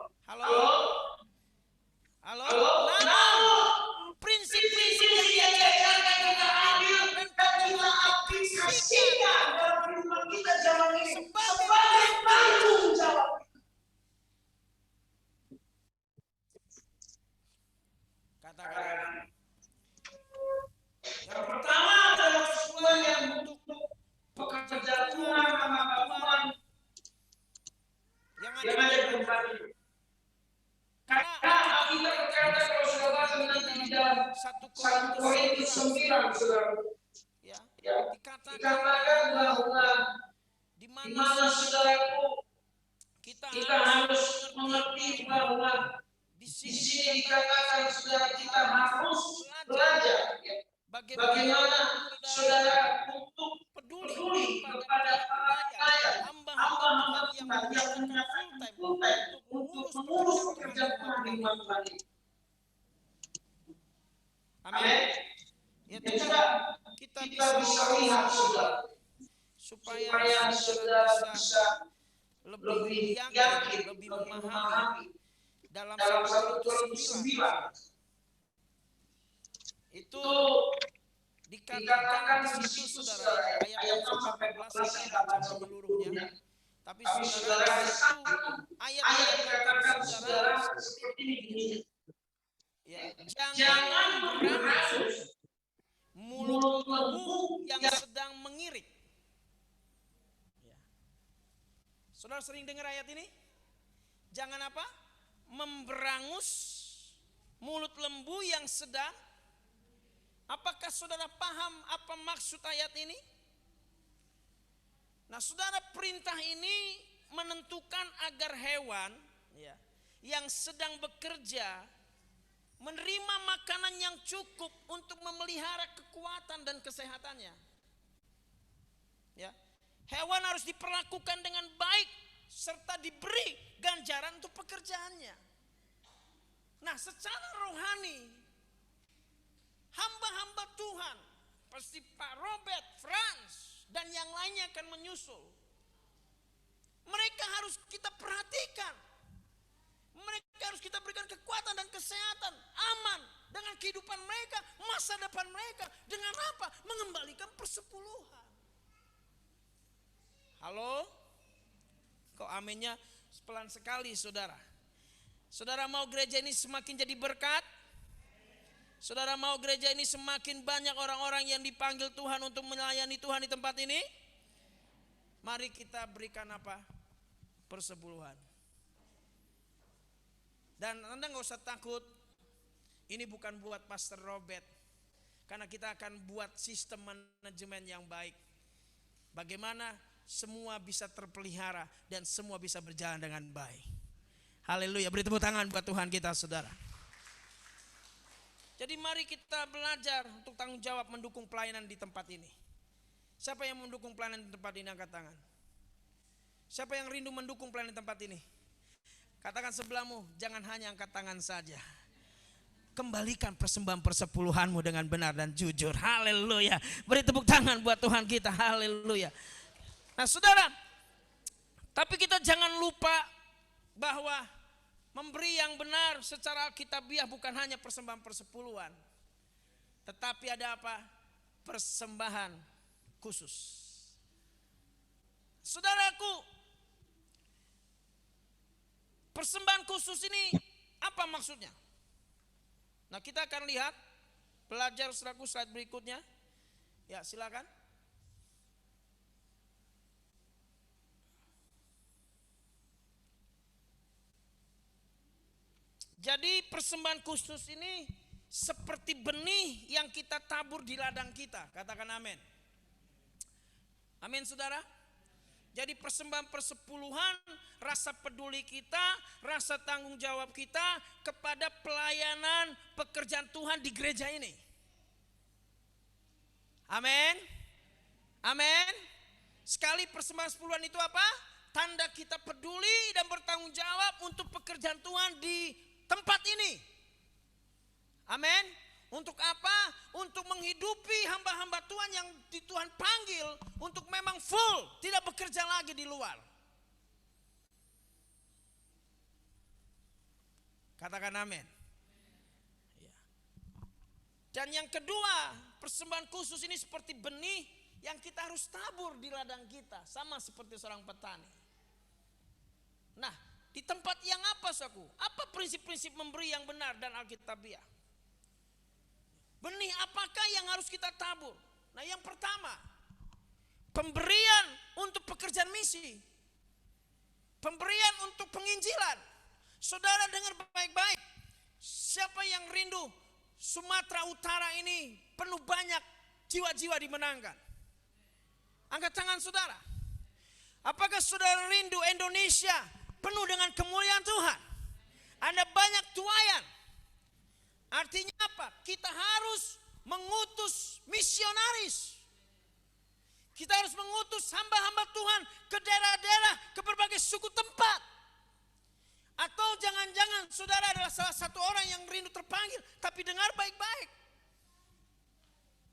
Speaker 4: Namun prinsip-prinsip yang diajarkan kita ambil dan kita aplikasikan dalam kehidupan kita zaman ini sebagai tanggung jawab. Katakan. Yang pertama adalah sesuatu yang untuk pekerjaan Tuhan, nama Tuhan yang ada di tempat ini. Karena kita berkata kalau saudara nanti di dalam 1 Korintus 9, saudara, ya, dikatakan bahwa di mana saudaraku kita harus mengerti bahwa di sini dikatakan saudara kita harus belajar bagaimana saudara untuk peduli kepada para hamba-hamba Tuhan yang mengerjakan full time untuk mengurus pekerjaan Tuhan di rumah Tuhan ini. Amin. Ya, kita bisa lihat saudara, supaya saudara bisa lebih yakin, lebih memahami dalam 1 Korintus 9 itu dikatakan di situ saudara, ayat yang sampai 14 kita baca seluruhnya. Tapi saudara, satu ayat yang dikatakan saudara seperti ini. Ya, jangan berangus mulut lembu yang sedang mengirik. Ya. Saudara sering dengar ayat ini? Jangan apa? Memberangus mulut lembu yang sedang. Apakah saudara paham apa maksud ayat ini? Nah, saudara, perintah ini menentukan agar hewan yang sedang bekerja menerima makanan yang cukup untuk memelihara kekuatan dan kesehatannya. Ya, hewan harus diperlakukan dengan baik serta diberi ganjaran untuk pekerjaannya. Nah, secara rohani, hamba-hamba Tuhan, pasti Pak Robert, Franz, dan yang lainnya akan menyusul. Mereka harus kita perhatikan. Mereka harus kita berikan kekuatan dan kesehatan, aman dengan kehidupan mereka, masa depan mereka. Dengan apa? Mengembalikan persepuluhan. Halo? Kok amennya pelan sekali saudara? Saudara mau gereja ini semakin jadi berkat? Saudara mau gereja ini semakin banyak orang-orang yang dipanggil Tuhan untuk melayani Tuhan di tempat ini? Mari kita berikan apa? Persepuluhan. Dan Anda gak usah takut, ini bukan buat Pastor Robert. Karena kita akan buat sistem manajemen yang baik. Bagaimana semua bisa terpelihara dan semua bisa berjalan dengan baik. Haleluya, beri tepuk tangan buat Tuhan kita saudara. Jadi mari kita belajar untuk tanggung jawab mendukung pelayanan di tempat ini. Siapa yang mendukung pelayanan di tempat ini, angkat tangan. Siapa yang rindu mendukung pelayanan di tempat ini? Katakan sebelahmu, jangan hanya angkat tangan saja. Kembalikan persembahan persepuluhanmu dengan benar dan jujur. Haleluya. Beri tepuk tangan buat Tuhan kita. Haleluya. Nah saudara, tapi kita jangan lupa bahwa memberi yang benar secara alkitabiah bukan hanya persembahan persepuluhan, tetapi ada apa? Persembahan khusus. Saudaraku, persembahan khusus ini apa maksudnya? Nah kita akan lihat, belajar saudaraku slide berikutnya. Ya silakan. Jadi persembahan khusus ini seperti benih yang kita tabur di ladang kita. Katakan amin. Amin saudara. Jadi persembahan persepuluhan, rasa peduli kita, rasa tanggung jawab kita kepada pelayanan pekerjaan Tuhan di gereja ini. Amin. Amin. Sekali persembahan sepuluhan itu apa? Tanda kita peduli dan bertanggung jawab untuk pekerjaan Tuhan di tempat ini. Amin. Untuk apa? Untuk menghidupi hamba-hamba Tuhan yang Tuhan panggil untuk memang full, tidak bekerja lagi di luar. Katakan amin. Ya. Dan yang kedua, persembahan khusus ini seperti benih yang kita harus tabur di ladang kita, sama seperti seorang petani. Nah, di tempat yang apa saku? Apa prinsip-prinsip memberi yang benar dan alkitabiah? Benih apakah yang harus kita tabur? Nah yang pertama, pemberian untuk pekerjaan misi. Pemberian untuk penginjilan. Saudara dengar baik-baik. Siapa yang rindu Sumatera Utara ini penuh banyak jiwa-jiwa dimenangkan? Angkat tangan saudara. Apakah saudara rindu Indonesia penuh dengan kemuliaan Tuhan? Ada banyak tuayan. Artinya apa? Kita harus mengutus misionaris. Kita harus mengutus hamba-hamba Tuhan ke daerah-daerah, ke berbagai suku tempat. Atau jangan-jangan saudara adalah salah satu orang yang rindu terpanggil, tapi dengar baik-baik.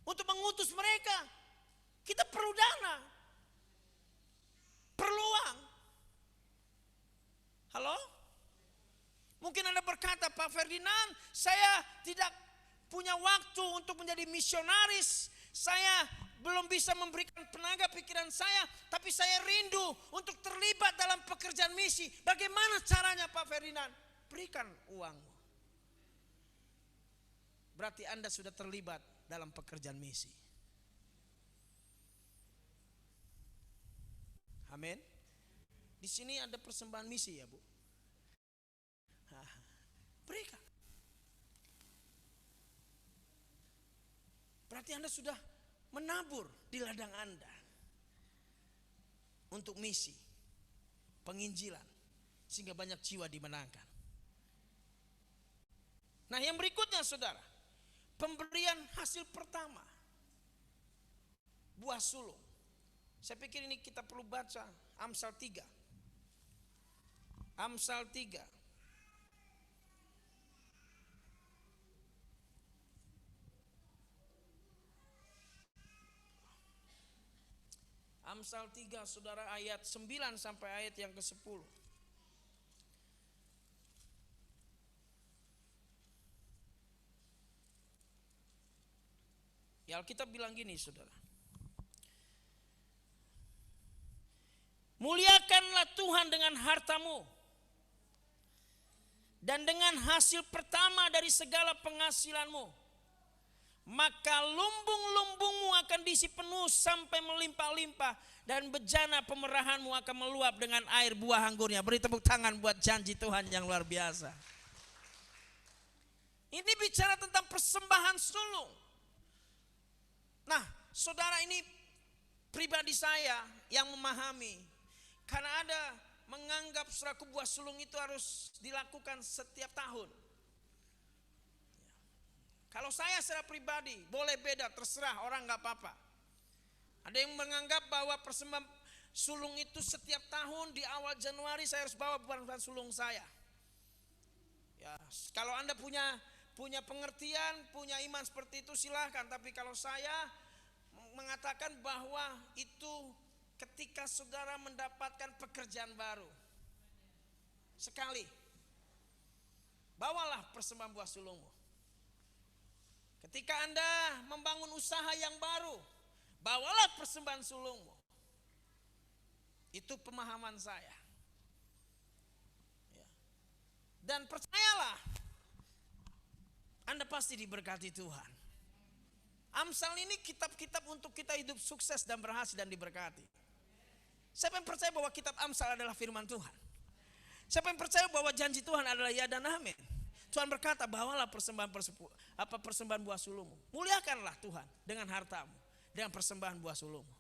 Speaker 4: Untuk mengutus mereka, kita perlu dana, perlu uang. Halo? Mungkin Anda berkata, Pak Ferdinand, saya tidak punya waktu untuk menjadi misionaris. Saya belum bisa memberikan tenaga pikiran saya, tapi saya rindu untuk terlibat dalam pekerjaan misi. Bagaimana caranya Pak Ferdinand? Berikan uangmu. Berarti Anda sudah terlibat dalam pekerjaan misi. Amin. Di sini ada persembahan misi ya Bu. Berikan. Berarti Anda sudah menabur di ladang Anda untuk misi, penginjilan, sehingga banyak jiwa dimenangkan. Nah yang berikutnya saudara, pemberian hasil pertama, buah sulung. Saya pikir ini kita perlu baca Amsal 3. Amsal 3. Amsal 3 saudara ayat 9 sampai ayat yang ke-10. Ya Alkitab bilang gini saudara. Muliakanlah Tuhan dengan hartamu dan dengan hasil pertama dari segala penghasilanmu. Maka lumbung-lumbungmu akan diisi penuh sampai melimpah-limpah, dan bejana pemerahanmu akan meluap dengan air buah anggurnya. Beri tepuk tangan buat janji Tuhan yang luar biasa. Ini bicara tentang persembahan sulung. Nah, saudara, ini pribadi saya yang memahami. Karena ada menganggap seraku buah sulung itu harus dilakukan setiap tahun. Kalau saya secara pribadi boleh beda, terserah orang, gak apa-apa. Ada yang menganggap bahwa persembahan sulung itu setiap tahun di awal Januari saya harus bawa buah sulung saya. Ya, kalau Anda punya pengertian, punya iman seperti itu silahkan. Tapi kalau saya mengatakan bahwa itu ketika saudara mendapatkan pekerjaan baru, sekali bawalah persembahan buah sulungmu. Ketika Anda membangun usaha yang baru, bawalah persembahan sulungmu. Itu pemahaman saya. Ya. Dan percayalah, Anda pasti diberkati Tuhan. Amsal ini kitab-kitab untuk kita hidup sukses dan berhasil dan diberkati. Siapa yang percaya bahwa kitab Amsal adalah firman Tuhan? Siapa yang percaya bahwa janji Tuhan adalah ya dan amin? Tuhan berkata, bawalah persembahan buah sulungmu. Muliakanlah Tuhan dengan hartamu, dengan persembahan buah sulungmu.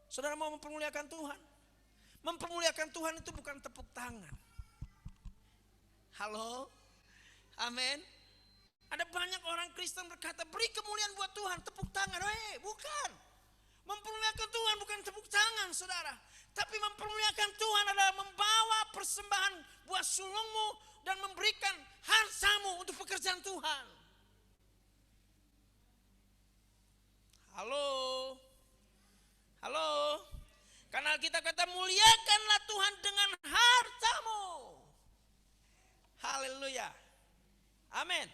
Speaker 4: Saudara mau mempermuliakan Tuhan? Mempermuliakan Tuhan itu bukan tepuk tangan. Halo? Amin. Ada banyak orang Kristen berkata, beri kemuliaan buat Tuhan, tepuk tangan. Bukan. Mempermuliakan Tuhan bukan tepuk tangan, saudara. Tapi mempermuliakan Tuhan adalah membawa persembahan buah sulungmu dan memberikan hartamu untuk pekerjaan Tuhan. Halo? Halo? Karena kita kata muliakanlah Tuhan dengan hartamu. Haleluya. Amin.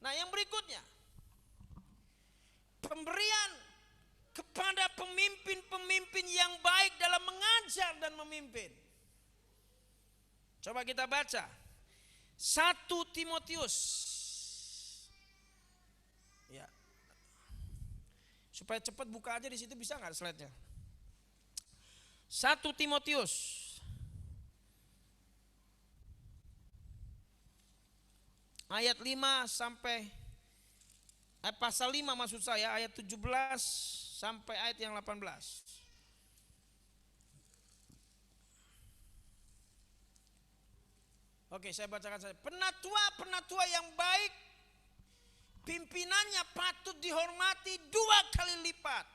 Speaker 4: Nah, yang berikutnya, pemberian kepada pemimpin-pemimpin yang baik dalam mengajar dan memimpin. Coba kita baca 1 Timotius. Ya. Supaya cepat buka aja di situ, bisa nggak slide-nya? 1 Timotius ayat 5 sampai pasal 5 maksud saya, ayat 17 sampai ayat yang 18. Oke, saya bacakan saja. Penatua yang baik, pimpinannya patut dihormati 2 kali lipat.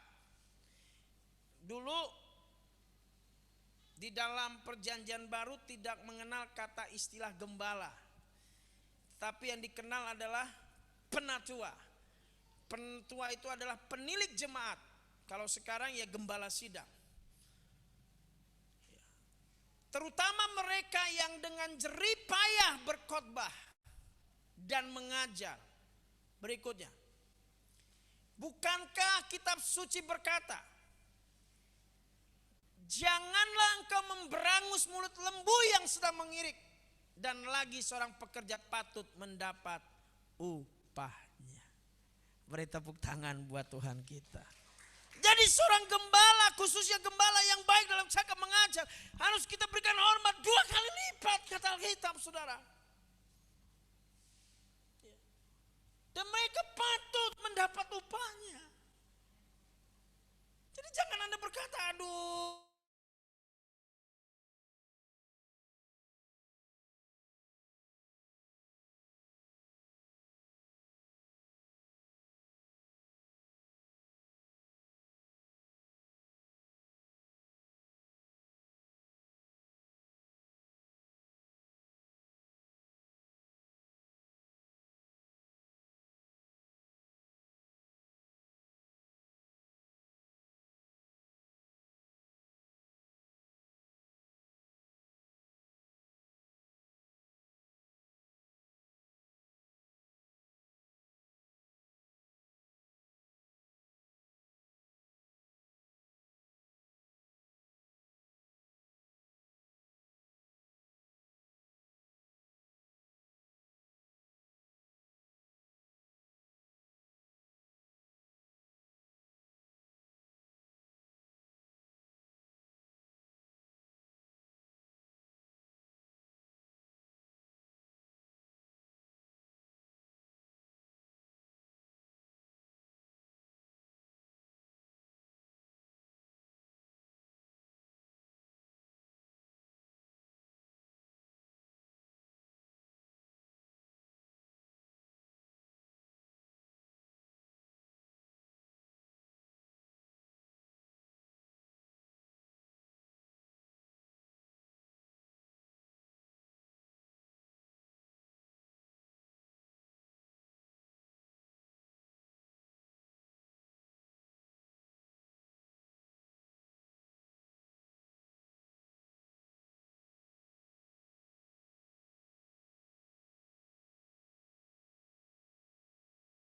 Speaker 4: Dulu di dalam perjanjian baru tidak mengenal kata istilah gembala. Tapi yang dikenal adalah penatua. Penatua itu adalah penilik jemaat. Kalau sekarang ya gembala sidang. Terutama mereka yang dengan jerih payah berkhotbah dan mengajar. Berikutnya, bukankah kitab suci berkata, janganlah engkau memberangus mulut lembu yang sedang mengirik, dan lagi seorang pekerja patut mendapat upahnya. Beri tepuk tangan buat Tuhan kita. Jadi seorang gembala, khususnya gembala yang baik dalam cakap mengajar, harus kita berikan hormat 2 kali lipat, kata Alkitab, saudara. Dan mereka patut mendapat upahnya. Jadi jangan Anda berkata, aduh,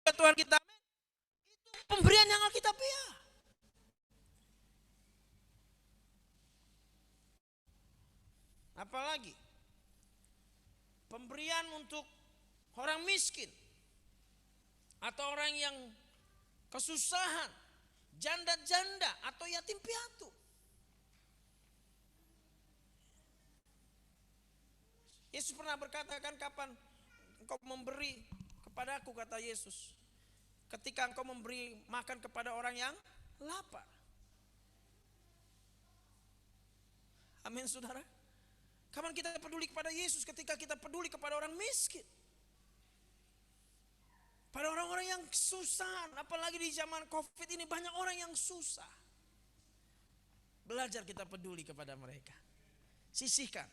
Speaker 4: buat Tuhan kita. Amin. Itu pemberian yang alkitabiah. Apalagi pemberian untuk orang miskin atau orang yang kesusahan, janda-janda atau yatim piatu. Yesus pernah berkata, kan kapan engkau memberi kepadaku, kata Yesus, ketika engkau memberi makan kepada orang yang lapar. Amin saudara. Kapan kita peduli kepada Yesus? Ketika kita peduli kepada orang miskin, pada orang-orang yang susah. Apalagi di zaman COVID ini banyak orang yang susah. Belajar kita peduli kepada mereka. Sisihkan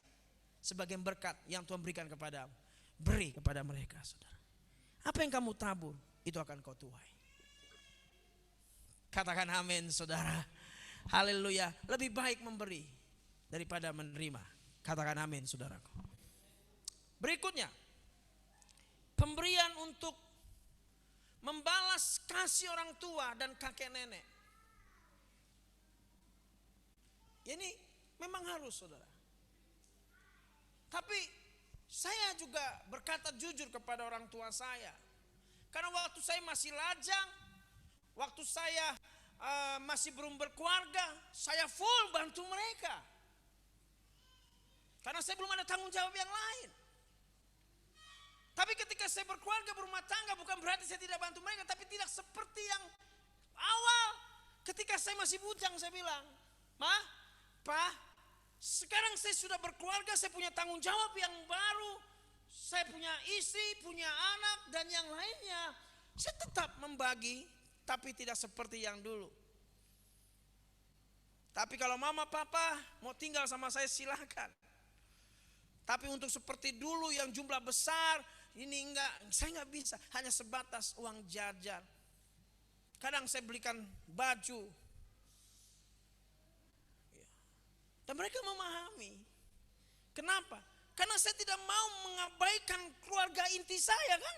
Speaker 4: sebagian berkat yang Tuhan berikan kepadamu, beri kepada mereka saudara. Apa yang kamu tabur, itu akan kau tuai. Katakan amin saudara. Haleluya. Lebih baik memberi daripada menerima. Katakan amin saudaraku. Berikutnya, pemberian untuk membalas kasih orang tua dan kakek nenek. Ini memang harus saudara. Tapi saya juga berkata jujur kepada orang tua saya. Karena waktu saya masih lajang, waktu saya masih belum berkeluarga, saya full bantu mereka. Karena saya belum ada tanggung jawab yang lain. Tapi ketika saya berkeluarga, berumah tangga, bukan berarti saya tidak bantu mereka. Tapi tidak seperti yang awal. Ketika saya masih bujang, saya bilang, Ma, Pa, sekarang saya sudah berkeluarga, saya punya tanggung jawab yang baru. Saya punya istri, punya anak, dan yang lainnya. Saya tetap membagi, tapi tidak seperti yang dulu. Tapi kalau mama, papa mau tinggal sama saya, silakan. Tapi untuk seperti dulu yang jumlah besar, ini enggak, saya enggak bisa. Hanya sebatas uang jajan. Kadang saya belikan baju. Dan mereka memahami. Kenapa? Karena saya tidak mau mengabaikan keluarga inti saya kan.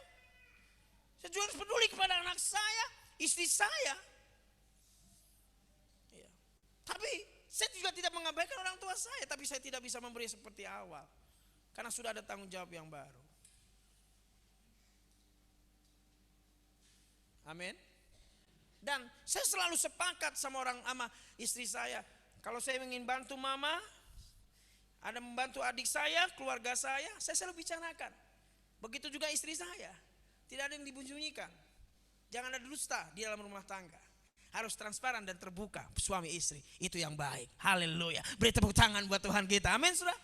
Speaker 4: Saya juga harus peduli kepada anak saya, istri saya. Tapi saya juga tidak mengabaikan orang tua saya. Tapi saya tidak bisa memberi seperti awal. Karena sudah ada tanggung jawab yang baru. Amin. Dan saya selalu sepakat sama istri saya. Kalau saya ingin bantu mama, ada membantu adik saya, keluarga saya selalu bicarakan. Begitu juga istri saya. Tidak ada yang dibunyikan. Jangan ada dusta di dalam rumah tangga. Harus transparan dan terbuka suami istri. Itu yang baik. Haleluya. Beri tepuk tangan buat Tuhan kita. Amin saudara.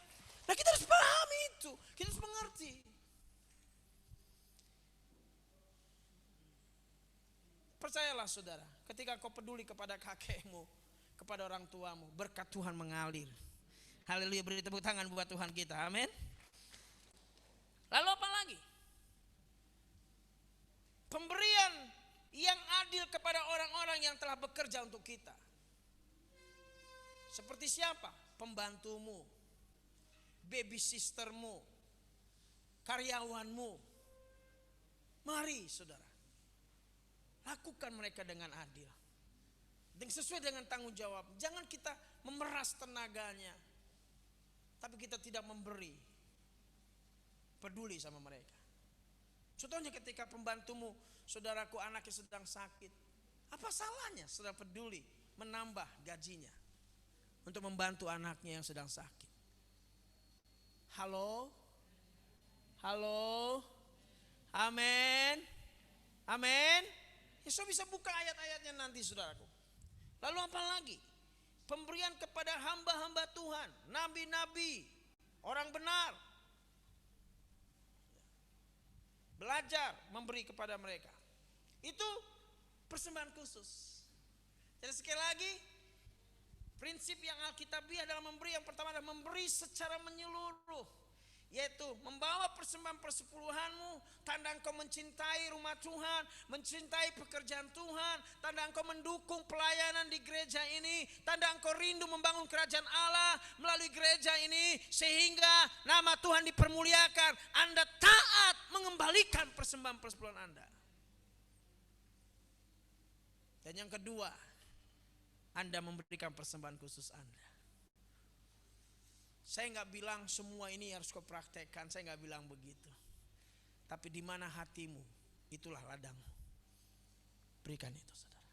Speaker 4: Nah kita harus pahami itu. Kita harus mengerti. Percayalah saudara. Ketika kau peduli kepada kakekmu, kepada orang tuamu, berkat Tuhan mengalir. Haleluya. Beri tepuk tangan buat Tuhan kita. Amin. Lalu apa lagi? Pemberian yang adil kepada orang-orang yang telah bekerja untuk kita. Seperti siapa? Pembantumu, baby sistermu, karyawanmu. Mari saudara, lakukan mereka dengan adil, sesuai dengan tanggung jawab. Jangan kita memeras tenaganya, tapi kita tidak memberi peduli sama mereka. Contohnya ketika pembantumu, saudaraku, anaknya sedang sakit, apa salahnya saudara peduli menambah gajinya untuk membantu anaknya yang sedang sakit? Halo? Halo? Amin? Amin? Yesus bisa buka ayat-ayatnya nanti saudaraku. Lalu apa lagi? Pemberian kepada hamba-hamba Tuhan, nabi-nabi, orang benar. Belajar memberi kepada mereka. Itu persembahan khusus. Jadi sekali lagi, prinsip yang alkitabiah dalam memberi, yang pertama adalah memberi secara menyeluruh. Yaitu membawa persembahan persepuluhanmu, tanda engkau mencintai rumah Tuhan, mencintai pekerjaan Tuhan, tanda engkau mendukung pelayanan di gereja ini, tanda engkau rindu membangun kerajaan Allah melalui gereja ini, sehingga nama Tuhan dipermuliakan. Anda taat mengembalikan persembahan persepuluhan Anda. Dan yang kedua, Anda memberikan persembahan khusus Anda. Saya nggak bilang semua ini harus kau praktekkan, saya nggak bilang begitu. Tapi di mana hatimu, itulah ladangmu. Berikan itu, saudara.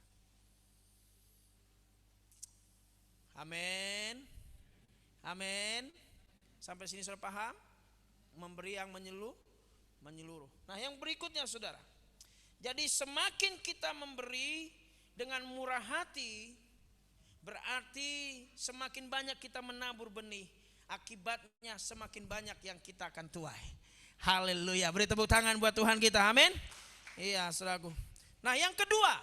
Speaker 4: Amin. Amin. Sampai sini saudara paham? Memberi yang menyeluruh. Nah, yang berikutnya saudara. Jadi semakin kita memberi dengan murah hati, berarti semakin banyak kita menabur benih. Akibatnya semakin banyak yang kita akan tuai. Haleluya. Beri tepuk tangan buat Tuhan kita. Amin. Iya, saudaraku. Nah, yang kedua,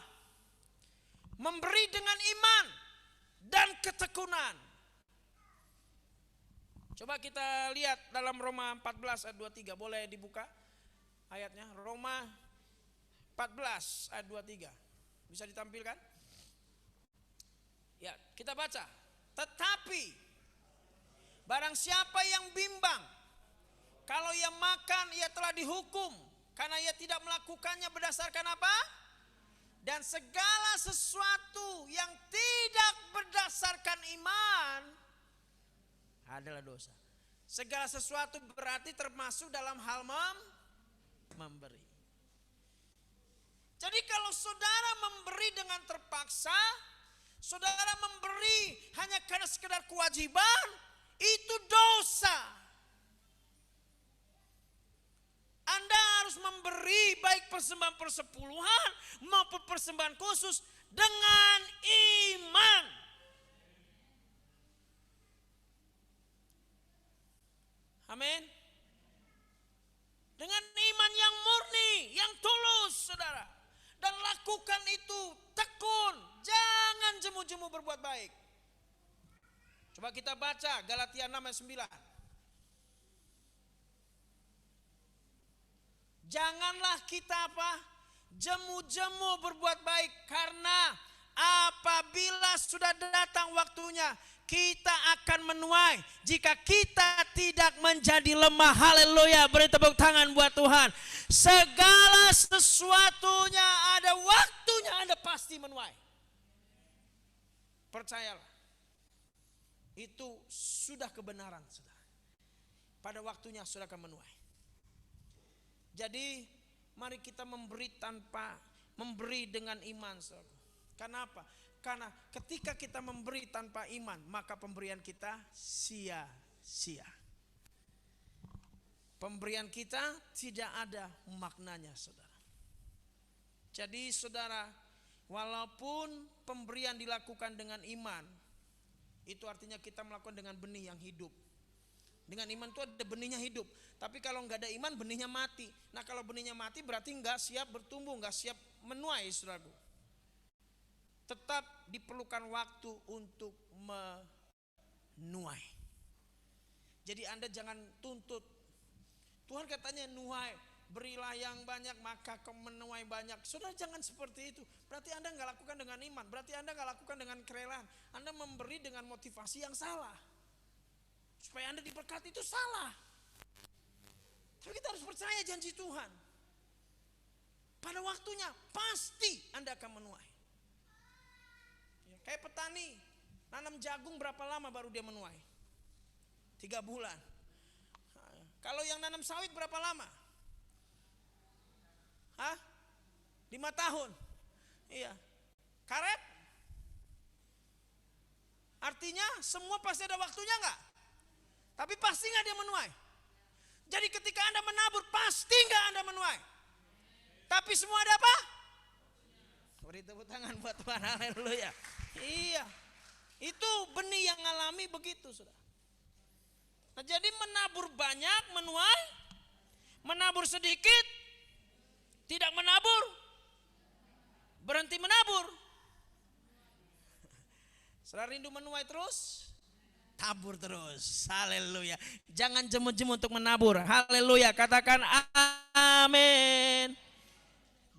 Speaker 4: memberi dengan iman dan ketekunan. Coba kita lihat dalam Roma 14 ayat 23. Boleh dibuka ayatnya? Roma 14 ayat 23. Bisa ditampilkan? Ya, kita baca. Tetapi barang siapa yang bimbang, kalau ia makan ia telah dihukum, karena ia tidak melakukannya berdasarkan apa? Dan segala sesuatu yang tidak berdasarkan iman adalah dosa. Segala sesuatu berarti termasuk dalam hal memberi. Jadi kalau saudara memberi dengan terpaksa, saudara memberi hanya karena sekedar kewajiban, itu dosa. Anda harus memberi baik persembahan persepuluhan maupun persembahan khusus dengan iman. Amin. Dengan iman yang murni, yang tulus, saudara. Dan lakukan itu tekun, jangan jemu-jemu berbuat baik. Coba kita baca Galatia 6 ayat 9. Janganlah kita apa? Jemu-jemu berbuat baik, karena apabila sudah datang waktunya kita akan menuai jika kita tidak menjadi lemah. Haleluya. Beri tepuk tangan buat Tuhan. Segala sesuatunya ada waktunya, Anda pasti menuai. Percayalah. Itu sudah kebenaran, saudara. Pada waktunya sudah akan menuai. Jadi mari kita memberi dengan iman, saudara. Kenapa? Karena ketika kita memberi tanpa iman, maka pemberian kita sia-sia. Pemberian kita tidak ada maknanya, saudara. Jadi saudara, walaupun pemberian dilakukan dengan iman, itu artinya kita melakukan dengan benih yang hidup. Dengan iman itu ada benihnya hidup. Tapi kalau nggak ada iman, benihnya mati. Nah, kalau benihnya mati berarti nggak siap bertumbuh, nggak siap menuai, saudaraku. Tetap diperlukan waktu untuk menuai. Jadi Anda jangan tuntut. Tuhan katanya nuai, berilah yang banyak maka kau menuai banyak. Saudara, jangan seperti itu. Berarti Anda nggak lakukan dengan iman. Berarti Anda nggak lakukan dengan kerelaan. Anda memberi dengan motivasi yang salah. Supaya Anda diberkati itu salah. Tapi kita harus percaya janji Tuhan. Pada waktunya pasti Anda akan menuai. Kayak petani nanam jagung berapa lama baru dia menuai? 3 bulan. Kalau yang nanam sawit berapa lama? 5 tahun. Iya. Karet? Artinya semua pasti ada waktunya enggak? Tapi pasti enggak dia menuai? Jadi ketika Anda menabur pasti enggak Anda menuai? Tapi semua ada apa? Beri tepuk tangan buat Tuhan. Haleluya. Iya. Itu benih yang alami begitu, saudara. Nah, jadi menabur banyak menuai, menabur sedikit tidak menabur, berhenti menabur. Saudara rindu menuai terus? Tabur terus. Haleluya. Jangan jemu-jemu untuk menabur. Haleluya. Katakan amin.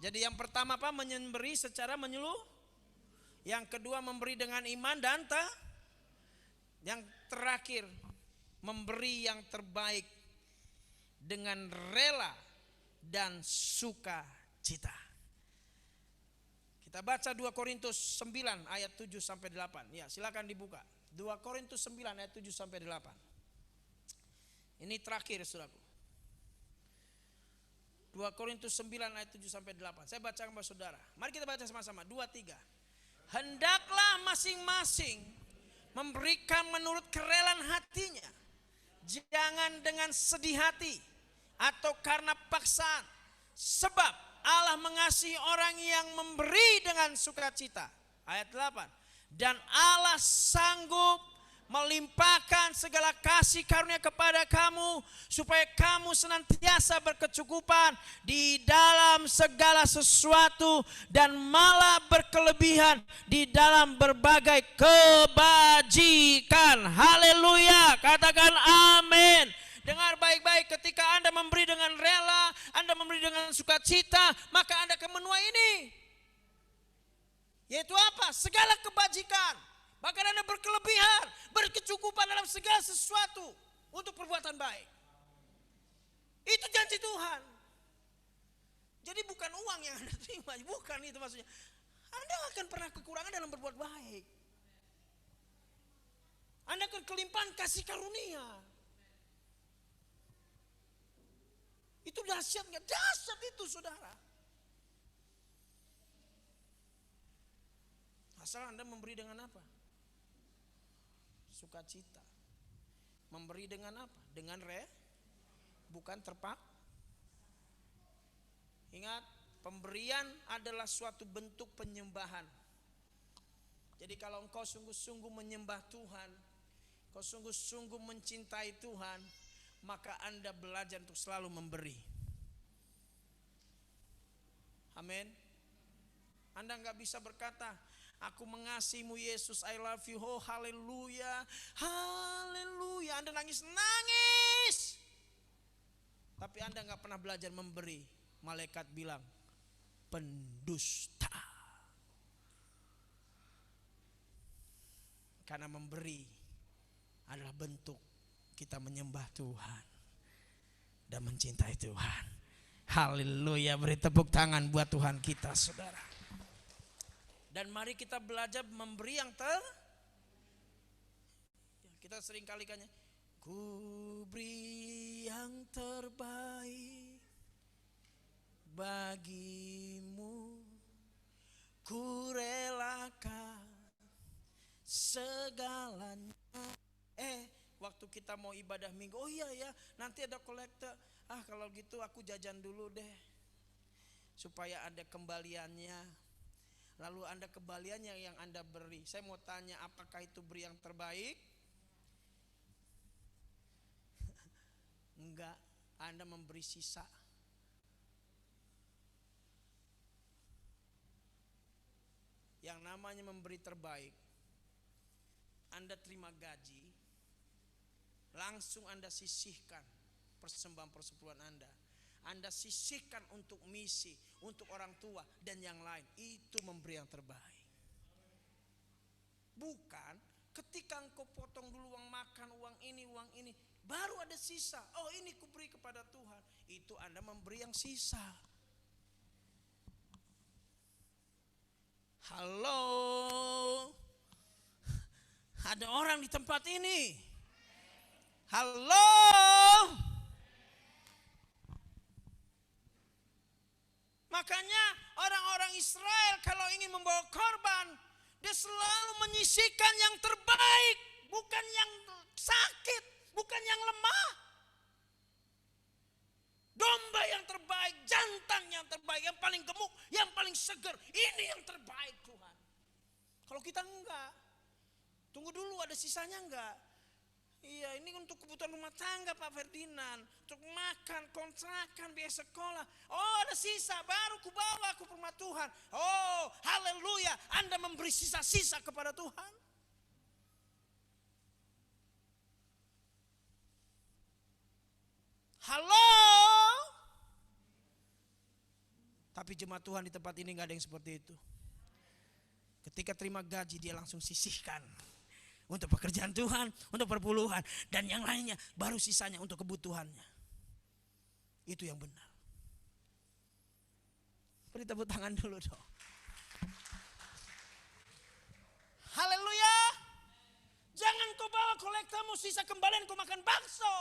Speaker 4: Jadi yang pertama apa? Memberi secara menyeluruh. Yang kedua memberi dengan iman dan yang terakhir memberi yang terbaik dengan rela dan sukacita. Kita baca 2 Korintus 9 ayat 7 sampai 8. Ya, silakan dibuka. 2 Korintus 9 ayat 7 sampai 8. Ini terakhir Saudaraku. 2 Korintus 9 ayat 7 sampai 8. Saya baca kepada saudara. Mari kita baca sama-sama. 2, 3. Hendaklah masing-masing memberikan menurut kerelaan hatinya. Jangan dengan sedih hati atau karena paksaan. Sebab Allah mengasihi orang yang memberi dengan sukacita. Ayat 8. Dan Allah sanggup melimpahkan segala kasih karunia kepada kamu, supaya kamu senantiasa berkecukupan di dalam segala sesuatu, dan malah berkelebihan di dalam berbagai kebajikan. Haleluya, katakan amin. Dengar baik-baik, ketika Anda memberi dengan rela, Anda memberi dengan sukacita, maka Anda akan menuai ini. Yaitu apa? Segala kebajikan. Bahkan Anda berkelebihan, berkecukupan dalam segala sesuatu untuk perbuatan baik. Itu janji Tuhan. Jadi bukan uang yang Anda terima, bukan itu maksudnya. Anda akan pernah kekurangan dalam berbuat baik. Anda akan kelimpahan kasih karunia. Itu dahsyat nggak? Dahsyat itu saudara. Asal Anda memberi dengan apa? Sukacita. Memberi dengan apa? Dengan bukan terpak. Ingat, pemberian adalah suatu bentuk penyembahan. Jadi kalau engkau sungguh-sungguh menyembah Tuhan, engkau sungguh-sungguh mencintai Tuhan, maka Anda belajar untuk selalu memberi. Amin. Anda nggak bisa berkata, aku mengasihimu Yesus, I love you, oh haleluya, haleluya. Anda nangis. Tapi Anda nggak pernah belajar memberi. Malaikat bilang, pendusta. Karena memberi adalah bentuk kita menyembah Tuhan dan mencintai Tuhan. Haleluya, beri tepuk tangan buat Tuhan kita saudara. Dan mari kita belajar memberi yang kita sering kalikannya, ku beri yang terbaik bagimu, ku relakan segalanya. Waktu kita mau ibadah minggu, oh iya ya, nanti ada kolektor. Kalau gitu aku jajan dulu deh, supaya ada kembaliannya. Lalu Anda kembaliannya yang Anda beri. Saya mau tanya, apakah itu beri yang terbaik? Enggak, Anda memberi sisa. Yang namanya memberi terbaik, Anda terima gaji, langsung Anda sisihkan persembahan persepuluhan Anda. Anda sisihkan untuk misi, untuk orang tua dan yang lain. Itu memberi yang terbaik. Bukan ketika engkau potong dulu uang makan, uang ini, baru ada sisa. Oh ini kuberi kepada Tuhan. Itu Anda memberi yang sisa. Halo, ada orang di tempat ini. Halo. Makanya orang-orang Israel kalau ingin membawa korban, dia selalu menyisihkan yang terbaik, bukan yang sakit, bukan yang lemah. Domba yang terbaik, jantan yang terbaik, yang paling gemuk, yang paling segar, ini yang terbaik Tuhan. Kalau kita enggak, tunggu dulu ada sisanya enggak? Iya, ini untuk kebutuhan rumah tangga Pak Ferdinand, untuk makan, kontrakan, biaya sekolah. Oh ada sisa, baru kubawa ke rumah Tuhan. Oh haleluya, Anda memberi sisa-sisa kepada Tuhan. Halo. Tapi jemaat Tuhan di tempat ini gak ada yang seperti itu. Ketika terima gaji dia langsung sisihkan untuk pekerjaan Tuhan, untuk perpuluhan, dan yang lainnya baru sisanya untuk kebutuhannya. Itu yang benar. Beri tepuk tangan dulu dong. Haleluya. Jangan kau bawa kolektamu sisa kembalian kau makan bakso.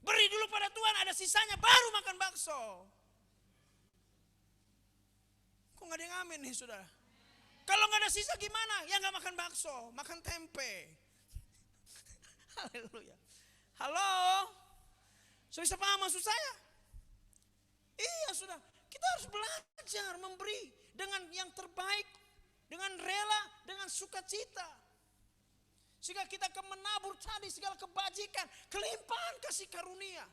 Speaker 4: Beri dulu pada Tuhan, ada sisanya baru makan bakso. Kok gak ada yang amin nih saudara? Kalau gak ada sisa gimana? Ya gak makan bakso, makan tempe. Haleluya. Halo? Sudah bisa paham maksud saya? Iya sudah, kita harus belajar memberi dengan yang terbaik, dengan rela, dengan sukacita. Sehingga kita akan menabur tadi segala kebajikan, kelimpahan kasih karunia.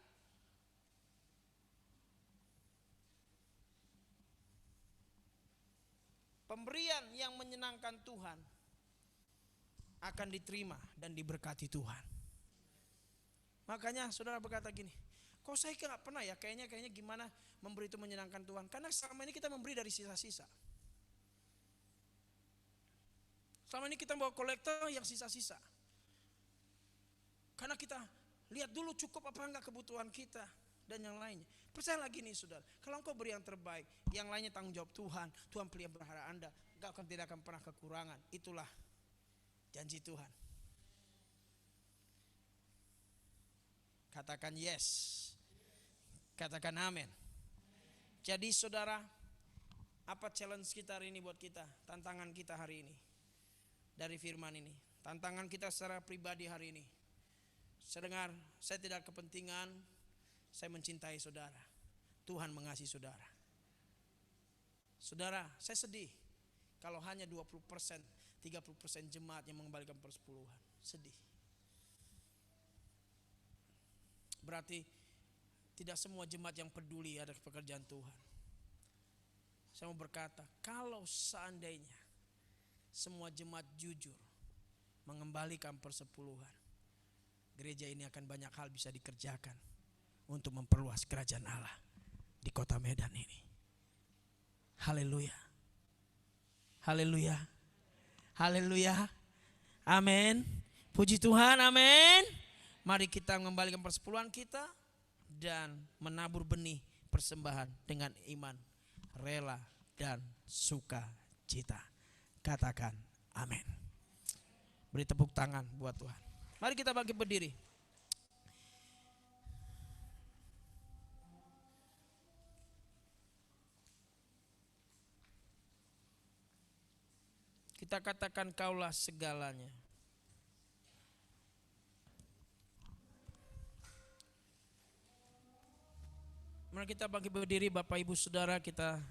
Speaker 4: Pemberian yang menyenangkan Tuhan akan diterima dan diberkati Tuhan. Makanya saudara berkata gini, kok saya gak pernah ya, kayaknya gimana memberi itu menyenangkan Tuhan. Karena selama ini kita memberi dari sisa-sisa. Selama ini kita bawa kolektor yang sisa-sisa. Karena kita lihat dulu cukup apa enggak kebutuhan kita dan yang lainnya. Percaya lagi nih saudara, kalau engkau beri yang terbaik, yang lainnya tanggung jawab Tuhan. Tuhan pelihara Anda, tidak akan pernah kekurangan. Itulah janji Tuhan. Katakan yes. Katakan amin. Jadi saudara, apa challenge kita hari ini buat kita? Tantangan kita hari ini dari firman ini. Tantangan kita secara pribadi hari ini. Saya dengar, saya tidak kepentingan, saya mencintai saudara. Tuhan mengasihi saudara. Saudara, saya sedih kalau hanya 20%, 30% jemaat yang mengembalikan persepuluhan. Sedih. Berarti tidak semua jemaat yang peduli ada pekerjaan Tuhan. Saya mau berkata, kalau seandainya semua jemaat jujur mengembalikan persepuluhan, gereja ini akan banyak hal bisa dikerjakan untuk memperluas kerajaan Allah di kota Medan ini. Haleluya. Haleluya. Haleluya. Amin. Puji Tuhan, amin. Mari kita mengembalikan persepuluhan kita dan menabur benih persembahan dengan iman, rela dan sukacita. Katakan amin. Beri tepuk tangan buat Tuhan. Mari kita bangkit berdiri. Kita katakan kaulah segalanya. Mari kita bangkit berdiri Bapak Ibu Saudara, kita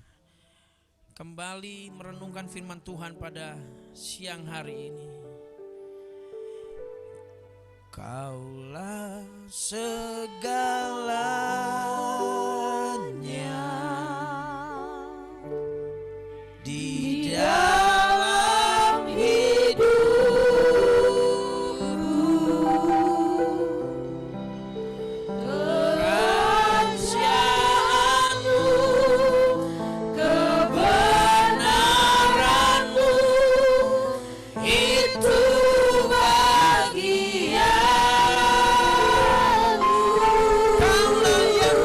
Speaker 4: kembali merenungkan firman Tuhan pada siang hari ini. Kaulah segalanya di dalam hidupku, kerajaanmu, kebenaranmu, itu bagianmu. Kaulah yang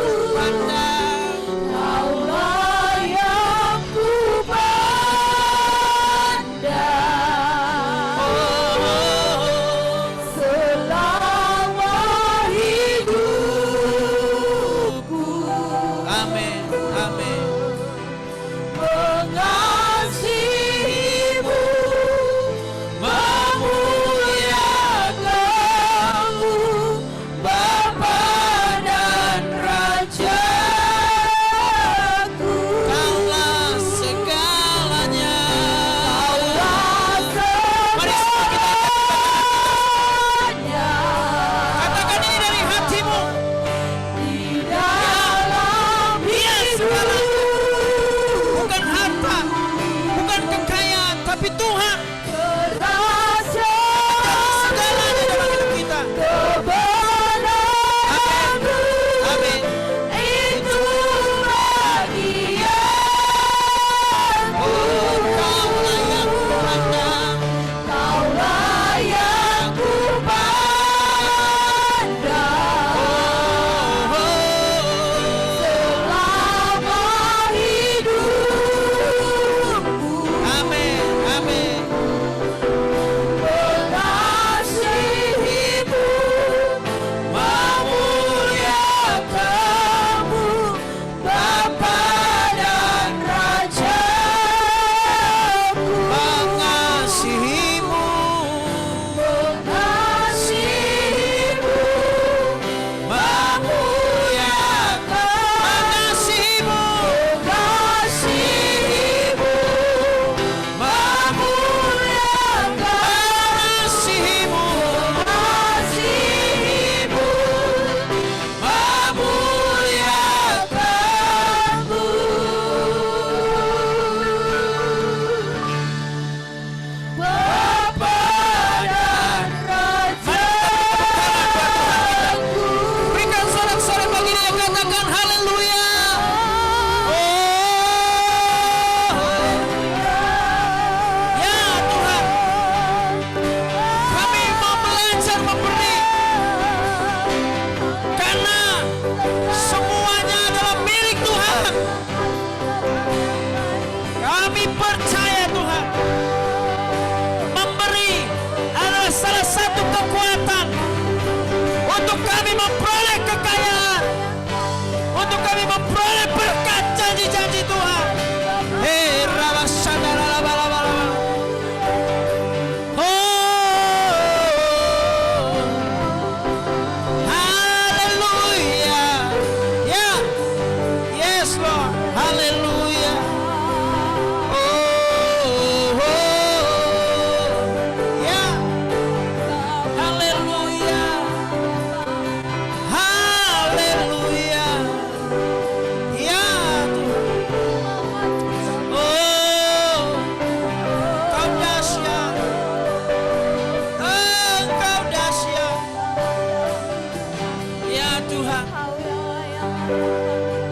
Speaker 4: Tuhan.
Speaker 1: Haleluya yang kami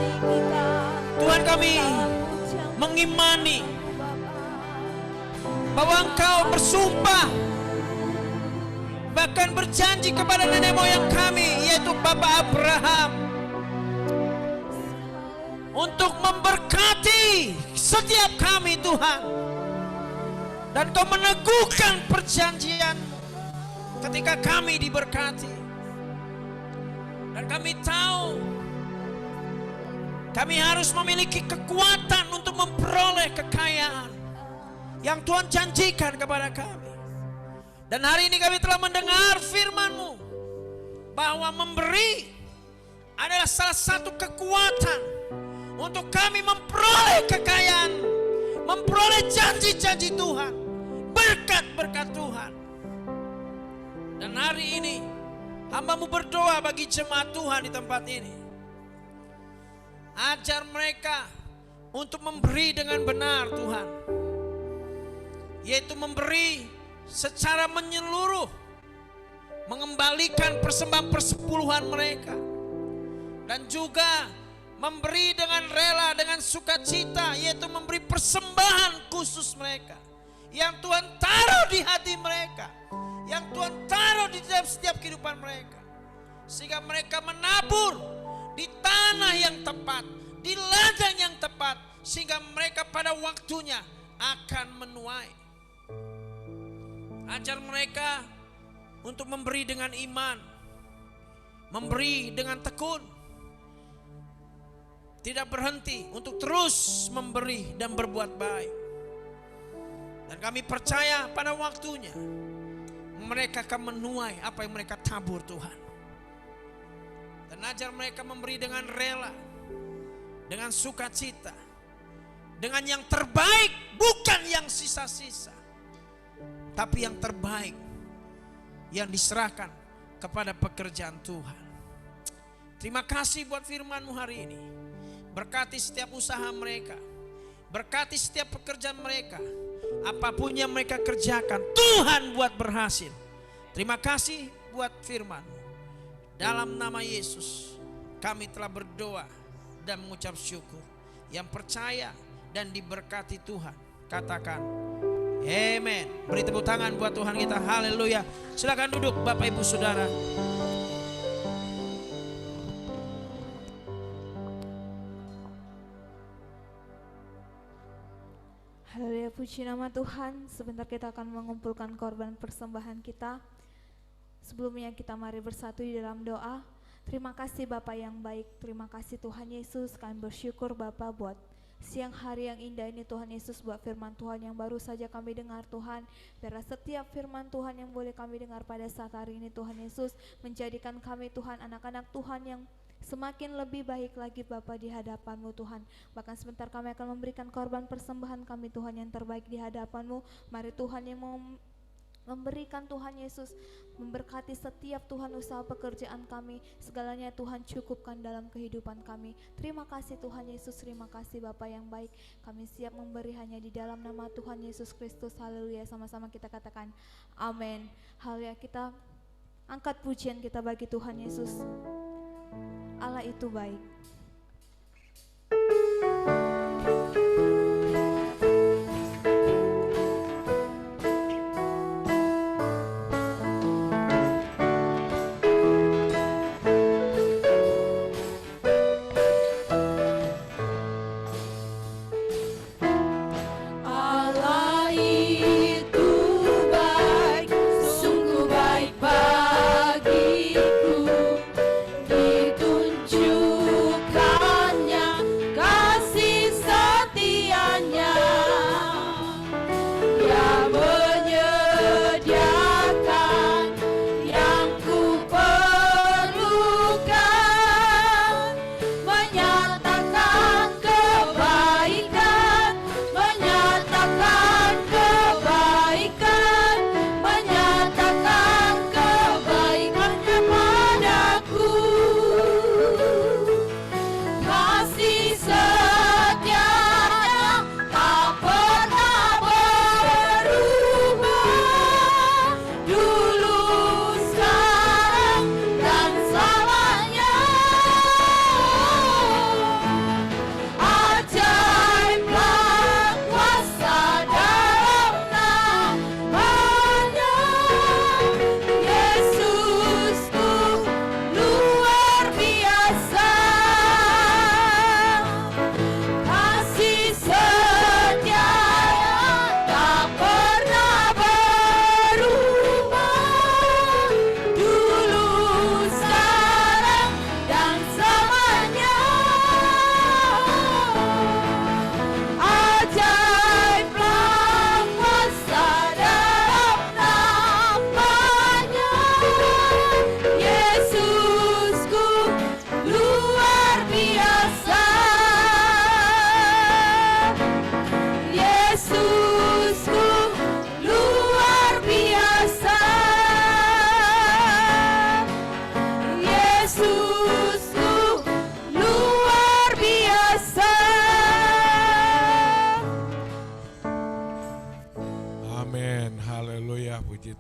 Speaker 1: tinggikan.
Speaker 4: Tuhan, kami
Speaker 1: Puja
Speaker 4: mengimani
Speaker 1: Bapa.
Speaker 4: bahwa Engkau bersumpah, bahkan berjanji kepada nenek moyang kami, yaitu Bapak Abraham, untuk memberkati setiap kami Tuhan. Dan Kau meneguhkan perjanjian ketika kami diberkati. Dan kami tahu kami harus memiliki kekuatan untuk memperoleh kekayaan yang Tuhan janjikan kepada kami. Dan hari ini kami telah mendengar firman-Mu bahwa memberi adalah salah satu kekuatan untuk kami memperoleh kekayaan, memperoleh janji-janji Tuhan, berkat-berkat Tuhan. Dan hari ini hamba-Mu berdoa bagi jemaat Tuhan di tempat ini. Ajar mereka untuk memberi dengan benar Tuhan, yaitu memberi secara menyeluruh, mengembalikan persembahan persepuluhan mereka, dan juga memberi dengan rela, dengan sukacita, yaitu memberi persembahan khusus mereka yang Tuhan taruh di hati mereka, yang Tuhan taruh di dalam setiap kehidupan mereka, sehingga mereka menabur di tanah yang tepat, di ladang yang tepat, sehingga mereka pada waktunya akan menuai. Ajar mereka untuk memberi dengan iman, memberi dengan tekun, tidak berhenti untuk terus memberi dan berbuat baik. Dan kami percaya pada waktunya mereka akan menuai apa yang mereka tabur Tuhan. Dan ajar mereka memberi dengan rela, dengan sukacita, dengan yang terbaik, bukan yang sisa-sisa, tapi yang terbaik yang diserahkan kepada pekerjaan Tuhan. Terima kasih buat firman-Mu hari ini. Berkati setiap usaha mereka, berkati setiap pekerjaan mereka, apapun yang mereka kerjakan, Tuhan buat berhasil. Terima kasih buat firman-Mu. Dalam nama Yesus kami telah berdoa dan mengucap syukur. Yang percaya dan diberkati Tuhan katakan amen. Beri tepuk tangan buat Tuhan kita. Haleluya. Silakan duduk Bapak Ibu Saudara.
Speaker 3: Haleluya, puji nama Tuhan. Sebentar kita akan mengumpulkan korban persembahan kita. Sebelumnya kita mari bersatu di dalam doa. Terima kasih Bapa yang baik, terima kasih Tuhan Yesus. Kami bersyukur Bapa buat siang hari yang indah ini Tuhan Yesus, buat firman Tuhan yang baru saja kami dengar Tuhan. Biarlah setiap firman Tuhan yang boleh kami dengar pada saat hari ini Tuhan Yesus, menjadikan kami Tuhan anak-anak Tuhan yang semakin lebih baik lagi Bapa di hadapan-Mu Tuhan. Bahkan sebentar kami akan memberikan korban persembahan kami Tuhan yang terbaik di hadapan-Mu. Mari Tuhan yang memberikan Tuhan Yesus, memberkati setiap Tuhan usaha pekerjaan kami, segalanya Tuhan cukupkan dalam kehidupan kami. Terima kasih Tuhan Yesus, terima kasih Bapa yang baik. Kami siap memberi hanya di dalam nama Tuhan Yesus Kristus. Haleluya, sama-sama kita katakan amin. Haleluya, kita angkat pujian kita bagi Tuhan Yesus. Allah itu baik.
Speaker 1: Bagiku ditunjukkan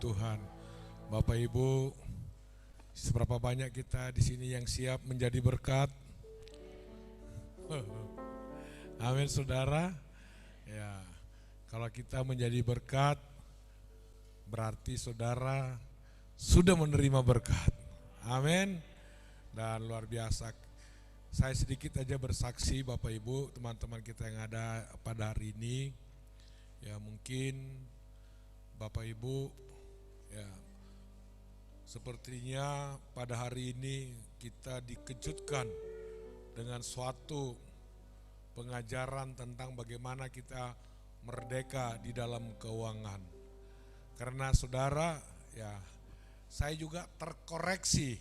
Speaker 2: Tuhan. Bapak Ibu, seberapa banyak kita di sini yang siap menjadi berkat? Amin saudara. Ya, kalau kita menjadi berkat, berarti saudara sudah menerima berkat. Amin. Dan luar biasa. Saya sedikit aja bersaksi Bapak Ibu, teman-teman kita yang ada pada hari ini. Ya mungkin Bapak Ibu ya sepertinya pada hari ini kita dikejutkan dengan suatu pengajaran tentang bagaimana kita merdeka di dalam keuangan. Karena saudara ya saya juga terkoreksi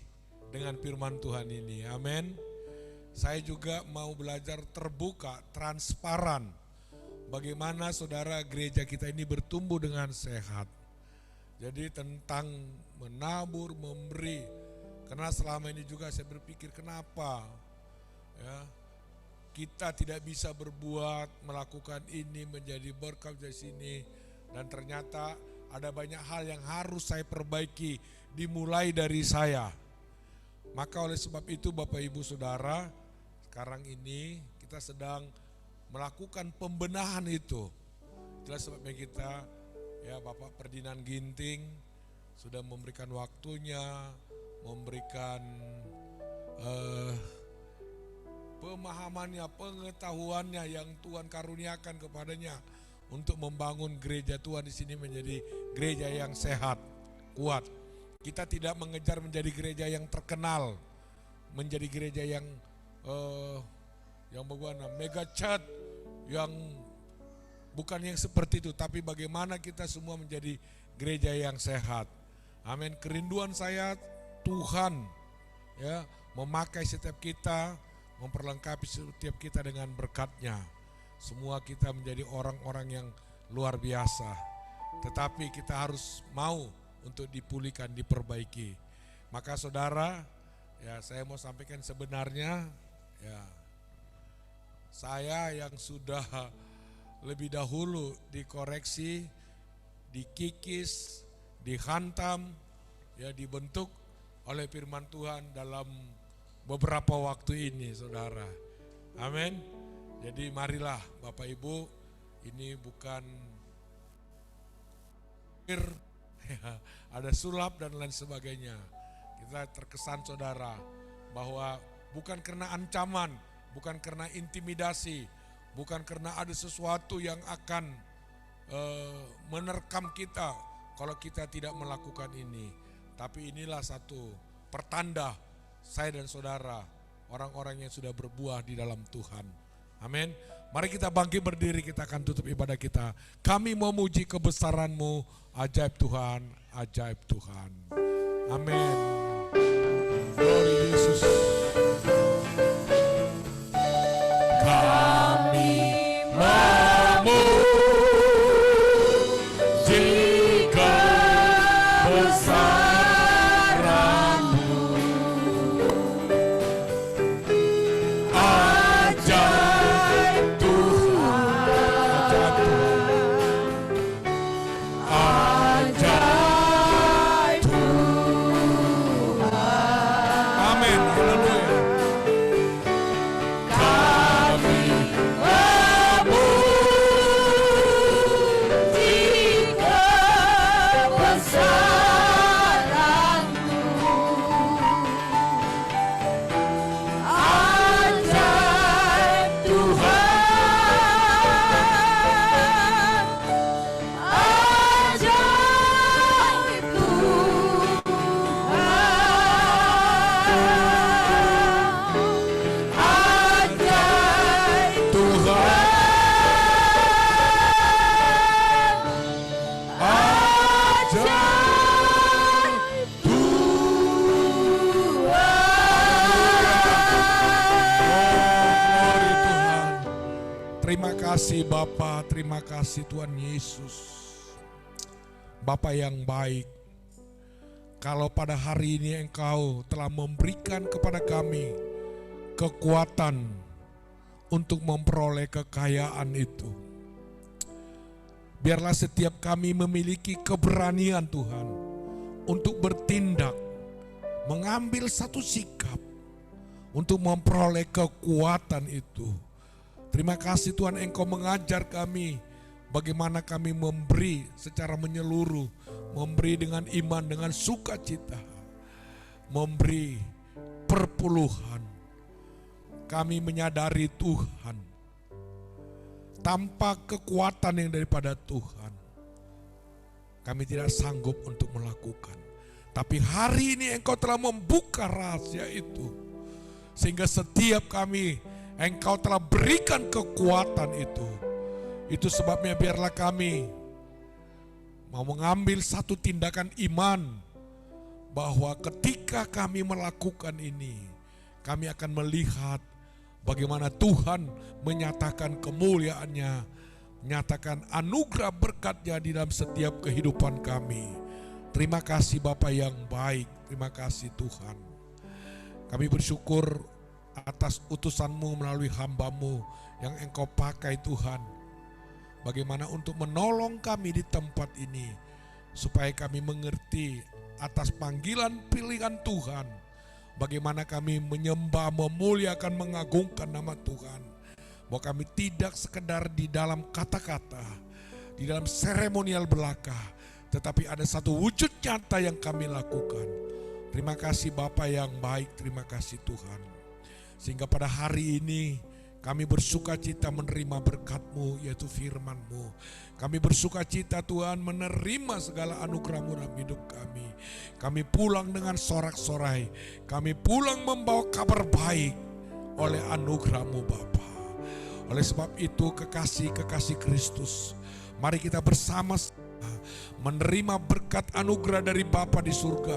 Speaker 2: dengan firman Tuhan ini. Amin. Saya juga mau belajar terbuka, transparan. Bagaimana saudara gereja kita ini bertumbuh dengan sehat. Jadi tentang menabur, memberi. Karena selama ini juga saya berpikir kenapa ya kita tidak bisa berbuat, melakukan ini menjadi berkat di sini. Dan ternyata ada banyak hal yang harus saya perbaiki, dimulai dari saya. Maka oleh sebab itu Bapak Ibu Saudara, sekarang ini kita sedang melakukan pembenahan itu. Itulah sebabnya kita ya Bapak Ferdinand Ginting sudah memberikan waktunya, memberikan pemahamannya, pengetahuannya yang Tuhan karuniakan kepadanya untuk membangun gereja Tuhan di sini menjadi gereja yang sehat, kuat. Kita tidak mengejar menjadi gereja yang terkenal, menjadi gereja yang bagaimana mega church, yang bukan yang seperti itu, tapi bagaimana kita semua menjadi gereja yang sehat. Amin. Kerinduan saya Tuhan ya memakai setiap kita, memperlengkapi setiap kita dengan berkat-Nya. Semua kita menjadi orang-orang yang luar biasa. Tetapi kita harus mau untuk dipulihkan, diperbaiki. Maka saudara, ya saya mau sampaikan sebenarnya ya saya yang sudah lebih dahulu dikoreksi, dikikis, dihantam, ya dibentuk oleh firman Tuhan dalam beberapa waktu ini saudara. Amin. Jadi marilah Bapak Ibu, ini bukan ada sulap dan lain sebagainya. Kita terkesan saudara bahwa bukan karena ancaman, bukan karena intimidasi, bukan karena ada sesuatu yang akan menerkam kita kalau kita tidak melakukan ini. Tapi inilah satu pertanda saya dan saudara, orang-orang yang sudah berbuah di dalam Tuhan. Amin. Mari kita bangkit berdiri, kita akan tutup ibadah kita. Kami memuji kebesaran-Mu, ajaib Tuhan, ajaib Tuhan. Amin. Glory Yesus. Kami memuji kebesaran-Mu, ajaib Tuhan, ajaib Tuhan. Amin. Haleluya. Kami memuji kebesaran-Mu, ajaib Tuhan, ajaib Tuhan, ajaib Tuhan, ajaib Tuhan. Terima kasih Bapa, terima kasih Tuhan Yesus. Bapa yang baik, kalau pada hari ini Engkau telah memberikan kepada kami kekuatan untuk memperoleh kekayaan itu. Biarlah setiap kami memiliki keberanian Tuhan untuk bertindak, mengambil satu sikap untuk memperoleh kekuatan itu. Terima kasih Tuhan, Engkau mengajar kami bagaimana kami memberi secara menyeluruh, memberi dengan iman, dengan sukacita, memberi perpuluhan. Kami menyadari Tuhan, tanpa kekuatan yang daripada Tuhan, kami tidak sanggup untuk melakukan. Tapi hari ini Engkau telah membuka rahasia itu, sehingga setiap kami Engkau telah berikan kekuatan itu. Itu sebabnya biarlah kami mau mengambil satu tindakan iman, bahwa ketika kami melakukan ini, kami akan melihat bagaimana Tuhan menyatakan kemuliaan-Nya, menyatakan anugerah berkat-Nya di dalam setiap kehidupan kami. Terima kasih Bapa yang baik, terima kasih Tuhan. Kami bersyukur atas utusan-Mu melalui hamba-Mu yang Engkau pakai Tuhan. Bagaimana untuk menolong kami di tempat ini, supaya kami mengerti atas panggilan pilihan Tuhan. Bagaimana kami menyembah, memuliakan, mengagungkan nama Tuhan. Bahwa kami tidak sekedar di dalam kata-kata, di dalam seremonial belaka, tetapi ada satu wujud nyata yang kami lakukan. Terima kasih Bapa yang baik, terima kasih Tuhan. Sehingga pada hari ini kami bersuka cita menerima berkat-Mu, yaitu firman-Mu. Kami bersuka cita Tuhan menerima segala anugerah-Mu dalam hidup kami. Kami pulang dengan sorak-sorai. Kami pulang membawa kabar baik oleh anugerah-Mu Bapa. Oleh sebab itu kekasih-kekasih Kristus, mari kita bersama-sama menerima berkat anugerah dari Bapa di surga,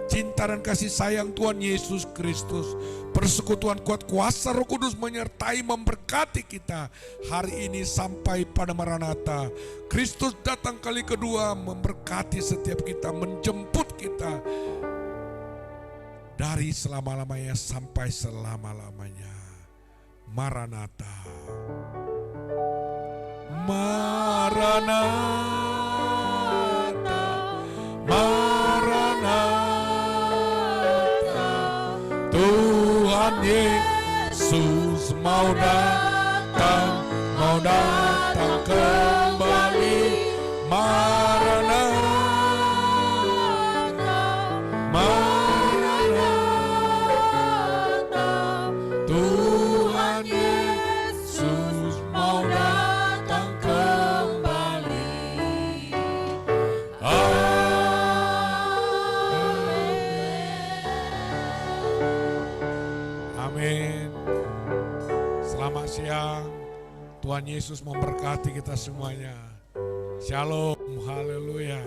Speaker 2: cinta dan kasih sayang Tuhan Yesus Kristus, persekutuan kuat kuasa Roh Kudus menyertai memberkati kita hari ini sampai pada Maranatha. Kristus datang kali kedua memberkati setiap kita, menjemput kita dari selama-lamanya sampai selama-lamanya. Maranatha. Maranatha, Maranatha, Tuhan Yesus mau datang kembali. Maranatha, Maranatha, Tuhan Yesus mau datang kembali. Amin. Selamat siang. Tuhan Yesus memberkati kita semuanya. Shalom, haleluya.